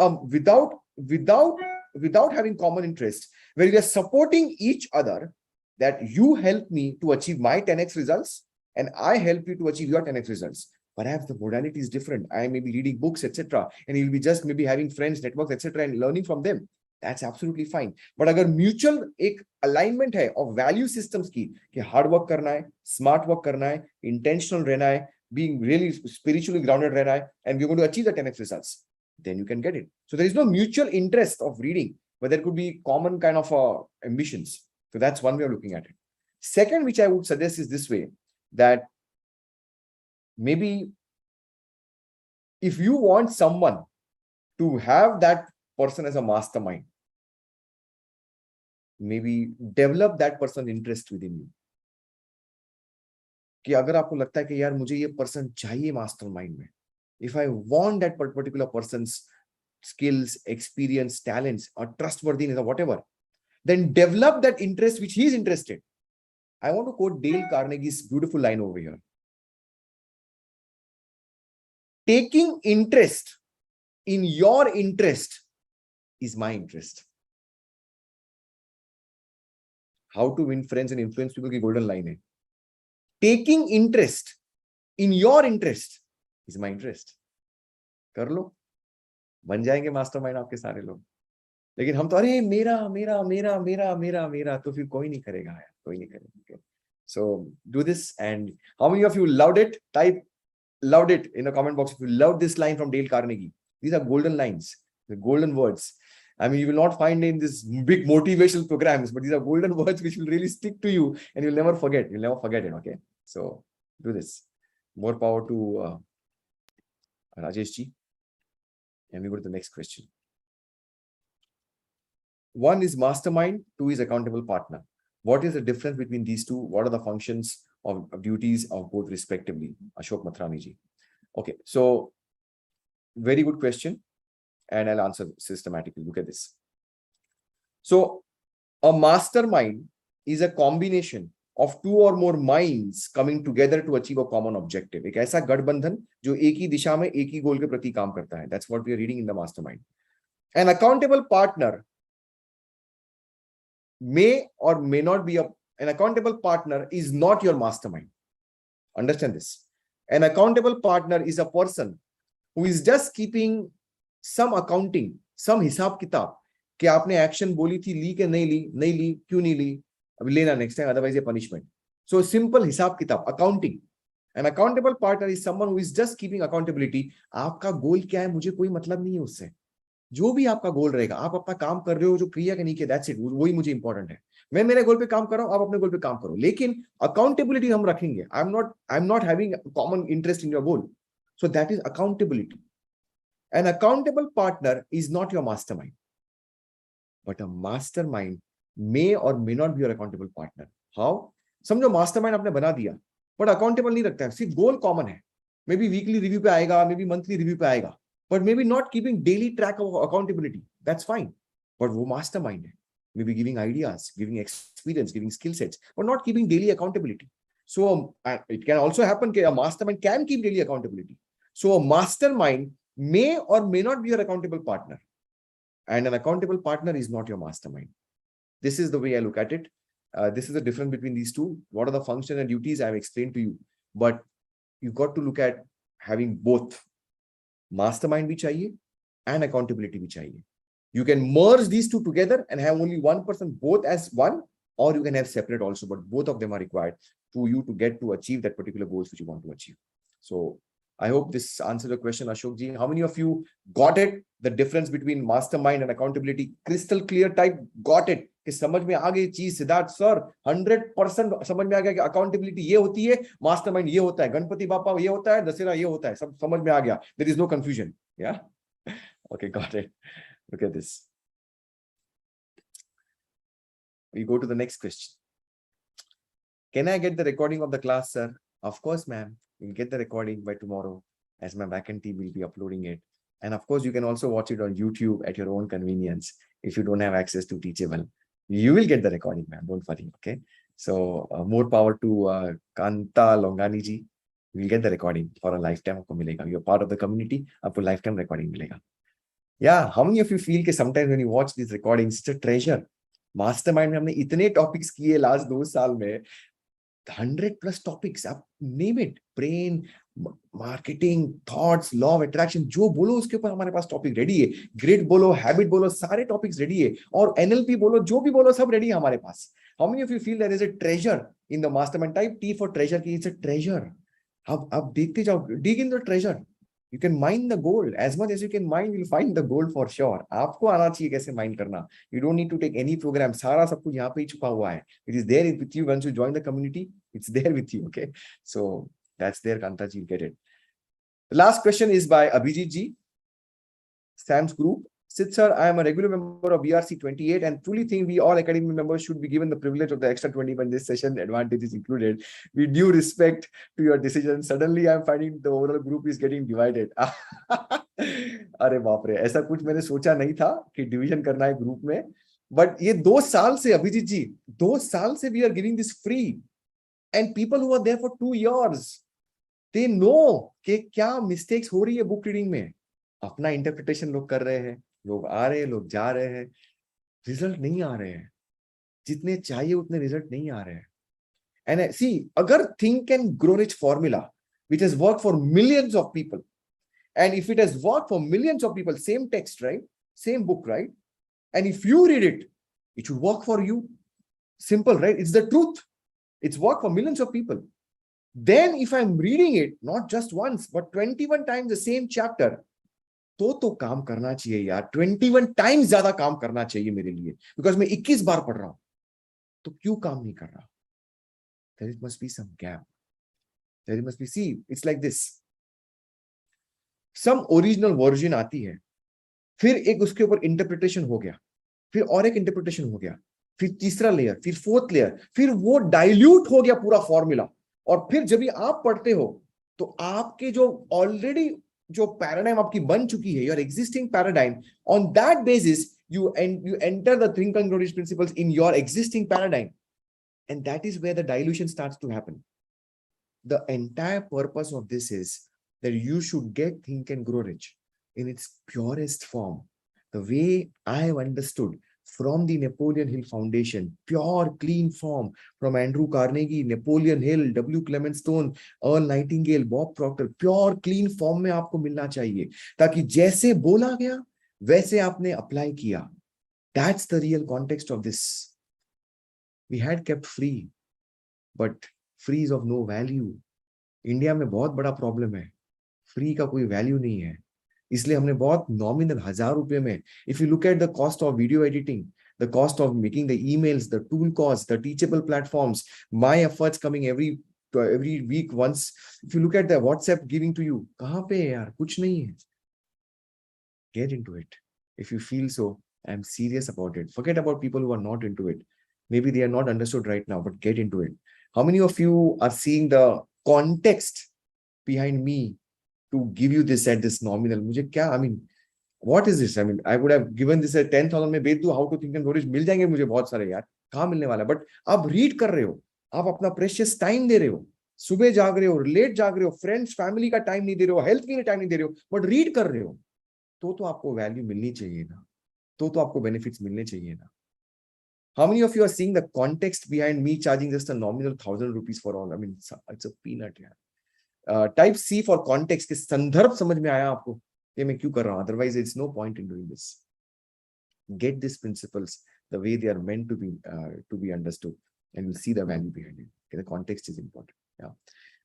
having common interest, where we are supporting each other, that you help me to achieve my 10x results and I help you to achieve your 10x results. Perhaps the modality is different. I may be reading books, etc., and you'll be just maybe having friends, networks, etc., and learning from them. That's absolutely fine. But अगर mutual एक alignment है of value systems की, कि hard work करना है, smart work करना है, intentional रहना है, being really spiritually grounded रहना है, and we're going to achieve the 10x results, then you can get it. So there is no mutual interest of reading, but there could be common kind of ambitions. So that's one way of looking at it. Second, which I would suggest is this way, that maybe if you want someone to have that person as a mastermind, maybe develop that person's interest within you. कि अगर आपको लगता है कि यार मुझे ये person चाहिए मास्टरमाइंड में, if I want that particular person's skills, experience, talents, or trustworthiness or whatever, then develop that interest which he is interested. I want to quote Dale Carnegie's beautiful line over here. Taking interest in your interest is my interest. How to win friends and influence people की golden line है. Taking interest in your interest is my interest. कर लो, बन जाएंगे mastermind आपके सारे लोग. लेकिन हम तो अरे मेरा तो फिर कोई नहीं करेगा यार, कोई नहीं करेगा. Okay. So do this, and how many of you loved it? Type loved it in the comment box if you loved this line from Dale Carnegie. These are golden lines, the golden words. I mean, you will not find in this big motivational programs, but these are golden words which will really stick to you and you'll never forget. You'll never forget it. Okay. So do this. More power to Rajesh ji. And we go to the next question. One is mastermind, two is accountable partner. What is the difference between these two? What are the functions of duties of both respectively? Ashok Mathrani ji. Okay, so very good question, and I'll answer systematically. Look at this. So a mastermind is a combination of two or more minds coming together to achieve a common objective. एक ऐसा गठबंधन जो एक ही दिशा में एक ही गोल के प्रति काम करता है. That's what we are reading in the mastermind. An accountable partner may or may not be an accountable partner is not your mastermind. Understand this. An accountable partner is a person who is just keeping some accounting, some हिसाब किताब, कि आपने action बोली थी, ली के नहीं ली, क्यों नहीं ली, अभी लेना next time, otherwise a punishment. So simple हिसाब किताब, accounting. An accountable partner is someone who is just keeping accountability. आपका goal क्या है, मुझे कोई मतलब नहीं है उससे. जो भी आपका गोल रहेगा, आप अपना काम कर रहे हो, जो क्रिया के नहीं किया, दैट्स इट, वही मुझे इंपॉर्टेंट है। मैं मेरे गोल पे काम कर रहा हूँ, आप अपने गोल पे काम करो, लेकिन अकाउंटेबिलिटी हम रखेंगे। I am not having common interest in your goal, so that is accountability. An accountable partner is not your mastermind, but a mastermind may or may not be your accountable partner. How? समझो mastermind आपने बना दिया, but accountable नहीं रखता है, सिर्फ गोल common है, may be weekly review पे आएगा, मे बी मंथली रिव्यू पे आएगा, but maybe not keeping daily track of accountability. That's fine. But वो mastermind है. Maybe giving ideas, giving experience, giving skill sets, but not keeping daily accountability. So it can also happen that a mastermind can keep daily accountability. So a mastermind may or may not be your accountable partner. And an accountable partner is not your mastermind. This is the way I look at it. This is the difference between these two. What are the functions and duties I have explained to you. But you've got to look at having both. Mastermind भी चाहिए and accountability भी चाहिए. You can merge these two together and have only one person both as one, or you can have separate also, but both of them are required for you to get to achieve that particular goals which you want to achieve. So I hope this answers the question, Ashok ji. How many of you got it? The difference between mastermind and accountability, crystal clear type, got it? कि समझ में आ गई चीज Siddharth sir, 100% समझ में आ गया कि accountability ये होती है, मास्टरमाइंड ये होता है, गणपति बापा ये होता है, दशहरा ये होता है, सब समझ में आ गया. There is no confusion. Yeah. Okay, got it. Look at this. We go to the next question. Can I get the recording of the class, sir? Of course, ma'am. You'll get the recording by tomorrow, as my backend team will be uploading it. And of course, you can also watch it on YouTube at your own convenience. If you don't have access to Teachable, you will get the recording, ma'am. Don't worry. Okay. So more power to Kanta Longani ji. You will get the recording for a lifetime. You're part of the community. Aapko lifetime recording milega. Yeah. How many of you feel that sometimes when you watch these recordings, it's a treasure? Mastermind में हमने इतने topics किए last 2 साल में, 100+ topics, आप name it, brain, marketing, thoughts, law of attraction, जो बोलो उसके ऊपर हमारे पास टॉपिक रेडी है. ग्रिड बोलो, हैबिट बोलो, सारे टॉपिक्स रेडी है, और एनएलपी बोलो, जो भी बोलो सब रेडी है हमारे पास. How many of you feel there is a treasure in the mastermind? Type T for treasure की, इट्स अ ट्रेजर. अब देखते जाओ, dig in the treasure. You can mine the gold as much as you can mine. You'll find the gold for sure. आपको आना चाहिए कैसे mine करना. You don't need to take any program. सारा सब कुछ यहाँ पे ही छुपा हुआ है. It is there with you once you join the community. It's there with you. Okay, so that's there. Kanta ji, get it. The last question is by Abhijit ji, Sam's group. Sid sir, I am a regular member of BRC 28 and truly think we all academy members should be given the privilege of the extra 20 in this session, advantages included. With due respect to your decision, suddenly I am finding the overall group is getting divided. अरे बाप रे, ऐसा कुछ मैंने सोचा नहीं था कि डिवीजन करना है ग्रुप में, बट ये 2 साल से, अभिजीत जी, 2 साल से we are giving this free and people who are there for 2 years, they know कि क्या मिस्टेक्स हो रही है बुक रीडिंग में. अपना इंटरप्रिटेशन लोग कर रहे हैं, लोग आ रहे हैं, लोग जा रहे हैं, रिजल्ट नहीं आ रहे हैं, जितने चाहिए उतने रिजल्ट नहीं आ रहे हैं. एंड सी, अगर think and grow rich formula which has worked for millions of people, and if it has worked for millions of people, same text, right, same book, right, and if you read it, it should work for you. Simple, right? It's the truth. It's worked for millions of people. Then if I'm reading it not just once but 21 times the same chapter, तो काम करना चाहिए यार. 21 times ज्यादा काम करना चाहिए मेरे लिए, बिकॉज मैं 21 बार पढ़ रहा हूं, तो क्यों काम नहीं कर रहा? There must be some gap. There must be, see, it's like this. Some original version आती है, फिर एक उसके ऊपर इंटरप्रिटेशन हो गया, फिर और एक इंटरप्रिटेशन हो गया, फिर तीसरा लेयर, फिर फोर्थ लेयर, फिर वो डाइल्यूट हो गया पूरा फॉर्मूला. और फिर जब आप पढ़ते हो तो आपके जो ऑलरेडी जो पैराडाइम आपकी बन चुकी है, your existing paradigm, on that basis you enter the think and grow rich principles in your existing paradigm, and that is where the dilution starts to happen. The entire purpose of this is that you should get think and grow rich in its purest form, the way I have understood from the Napoleon Hill Foundation, pure clean form, from Andrew Carnegie, Napoleon Hill, W. Clement Stone, Earl Nightingale, Bob Proctor, pure clean form में आपको मिलना चाहिए, ताकि जैसे बोला गया वैसे आपने अप्लाई किया. That's the real context of this. We had kept free, but free is of no value. India में बहुत बड़ा प्रॉब्लम है, फ्री का कोई वैल्यू नहीं है. इसलिए हमने बहुत नॉमिनल 1000 रुपए में, if you look at the cost of video editing, the cost of making the emails, the tool costs, the teachable platforms, my efforts coming every week once, if you look at the WhatsApp giving to you, कहाँ पे है यार, कुछ नहीं है. Get into it. If you feel so, I'm serious about it. Forget about people who are not into it. Maybe they are not understood right now, but get into it. How many of you are seeing the context behind me to give you this at this nominal? मुझे क्या, I mean, what is this? I mean, I would have given this at 10,000 में बेच दूं, how to think and nourish, मिल जाएंगे मुझे बहुत सारे यार, कहाँ मिलने वाला है? बट आप रीड कर रहे हो, आप अपना प्रेशियस टाइम दे रहे हो, सुबह जाग रहे हो, लेट जाग रहे हो, फ्रेंड्स फैमिली का टाइम नहीं दे रहे हो, हेल्थ के लिए टाइम नहीं दे रहे हो, बट रीड कर रहे हो, तो आपको वैल्यू मिलनी चाहिए ना, तो आपको बेनिफिट्स मिलने चाहिए ना. How many of you are seeing the context behind me charging just a nominal 1,000 rupees for all? I mean, it's a peanut. Type C for context. के संदर्भ समझ में आया आपको ये मैं क्यों कर रहा हूँ? Otherwise, it's no point in doing this. Get these principles the way they are meant to be understood, and you'll see the value behind it. Okay, the context is important. Yeah.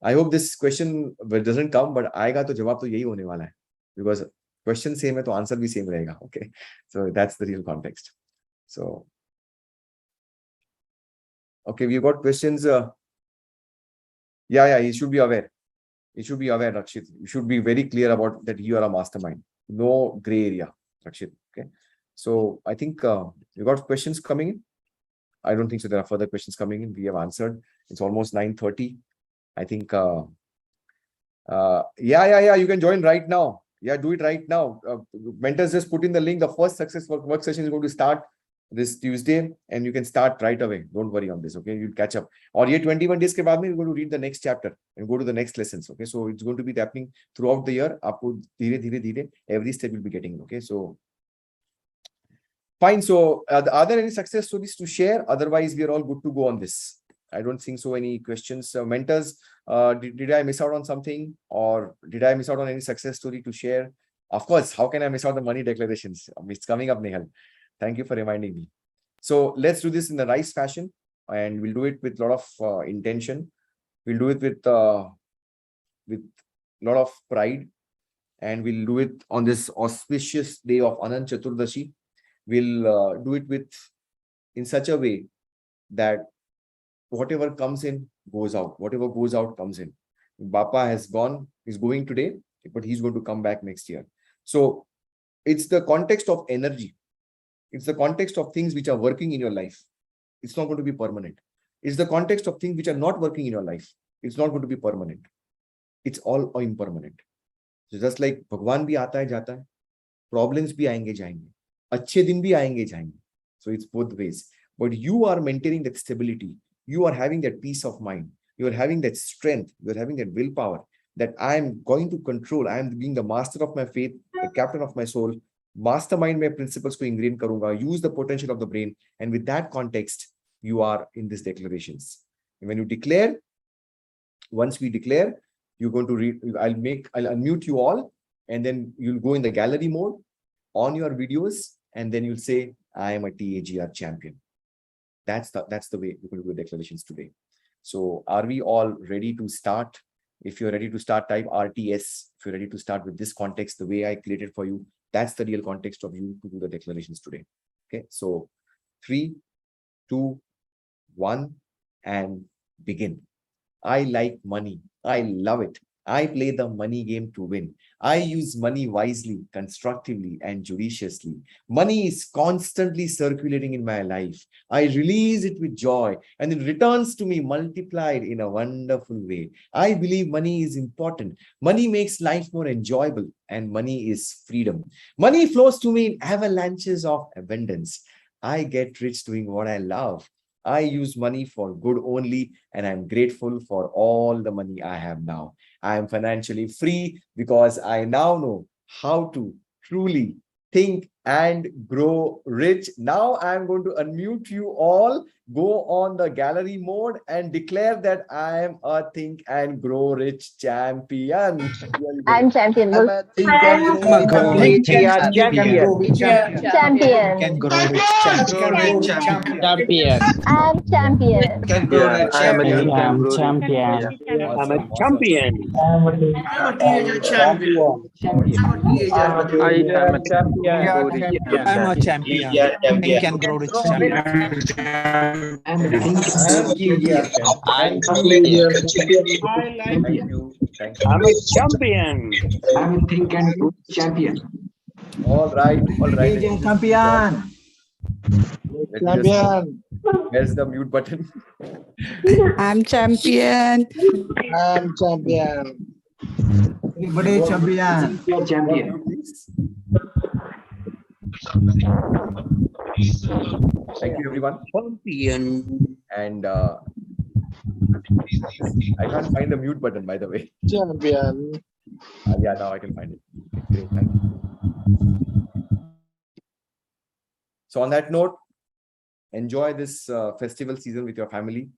I hope this question doesn't come, but आएगा तो जवाब तो यही होने वाला है, because question same है तो answer भी same रहेगा. Okay, so that's the real context. So. Okay, we got questions. Yeah, you should be aware. You should be aware, Rakshit. You should be very clear about that you are a mastermind. No gray area, Rakshit. Okay. So I think we got questions coming in. I don't think so. There are further questions coming in. We have answered. It's almost 9:30. I think. Yeah. You can join right now. Yeah, do it right now. Mentors, just put in the link. The first success work session is going to start this Tuesday, and you can start right away. Don't worry on this. Okay, you'll catch up. Or ये 21 days के बाद में you're going to read the next chapter and go to the next lessons. Okay, so it's going to be happening throughout the year. आपको धीरे every step you'll be getting. Okay, so fine. So are there any success stories to share? Otherwise, we are all good to go on this. I don't think so. Any questions, mentors? Did I miss out on something, or did I miss out on any success story to share? Of course. How can I miss out the money declarations? It's coming up, Nehal. Thank you for reminding me. So let's do this in the nice fashion, and we'll do it with a lot of intention. We'll do it with a lot of pride, and we'll do it on this auspicious day of Anant Chaturdashi. We'll do it in such a way that whatever comes in goes out. Whatever goes out comes in. Bapa has gone, is going today, but he's going to come back next year. So it's the context of energy. It's the context of things which are working in your life. It's not going to be permanent. It's the context of things which are not working in your life. It's not going to be permanent. It's all impermanent. So just like Bhagwan bhi aata hai, jata hai, problems bhi aayenge jayenge, अच्छे दिन भी आएंगे जाएंगे. So it's both ways. But you are maintaining that stability. You are having that peace of mind. You are having that strength. You are having that willpower that I am going to control. I am being the master of my faith, the captain of my soul. Mastermind my principles को ingrain करूंगा. Use the potential of the brain. And with that context, you are in these declarations. And when you declare, once we declare, you're going to read. I'll unmute you all, and then you'll go in the gallery mode on your videos, and then you'll say, I am a TAGR champion. That's the way we're going to do the declarations today. So are we all ready to start? If you're ready to start, type RTS. If you're ready to start with this context, the way I created for you, that's the real context of you to do the declarations today. Okay, so 3, 2, 1, and begin. I like money. I love it. I play the money game to win. I use money wisely, constructively, and judiciously. Money is constantly circulating in my life. I release it with joy, and it returns to me multiplied in a wonderful way. I believe money is important. Money makes life more enjoyable, and money is freedom. Money flows to me in avalanches of abundance. I get rich doing what I love. I use money for good only, and I'm grateful for all the money I have now. I am financially free because I now know how to truly think, and grow rich. Now I'm going to unmute you all, go on the gallery mode and declare that I am a Think and Grow Rich champion. Very good. I'm champion. I'm a think and grow I'm a grow rich Champion. can grow rich champion. champion. I'm champion. Can grow rich I am a champion. think and grow I'm champion. a Awesome, awesome. champion. I'm a teenager champion. I'm a teenager. I am a champion. I'm a champion. Think and grow rich champion. I'm teenager champion. I'm champion. Thank you. Thank you. I'm a champion. I'm think and grow champion. All right. All right. Champion. Where's the mute button? I'm champion. I'm champion. Everybody champion. You're champion. Please. Thank you, everyone. Champion. And I can't find the mute button, by the way. Champion. Yeah, now I can find it. Great, thank you. So on that note, enjoy this festival season with your family.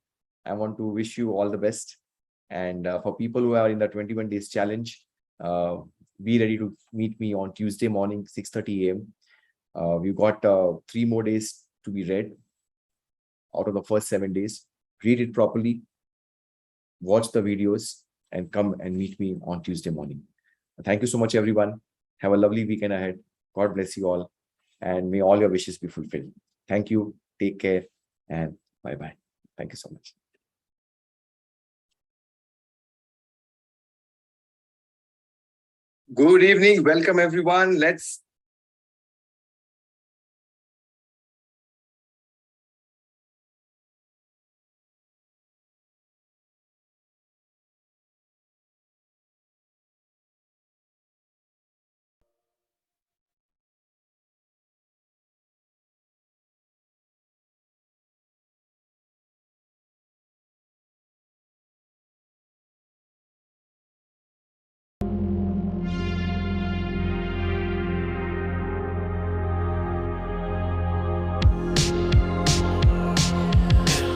I want to wish you all the best. And for people who are in the 21 days challenge, be ready to meet me on Tuesday morning, 6:30 a.m. We've got 3 more days to be read out of the first 7 days. Read it properly, watch the videos, and come and meet me on Tuesday morning. Thank you so much, everyone. Have a lovely weekend ahead. God bless you all. And may all your wishes be fulfilled. Thank you. Take care. And bye-bye. Thank you so much. Good evening. Welcome, everyone. Let's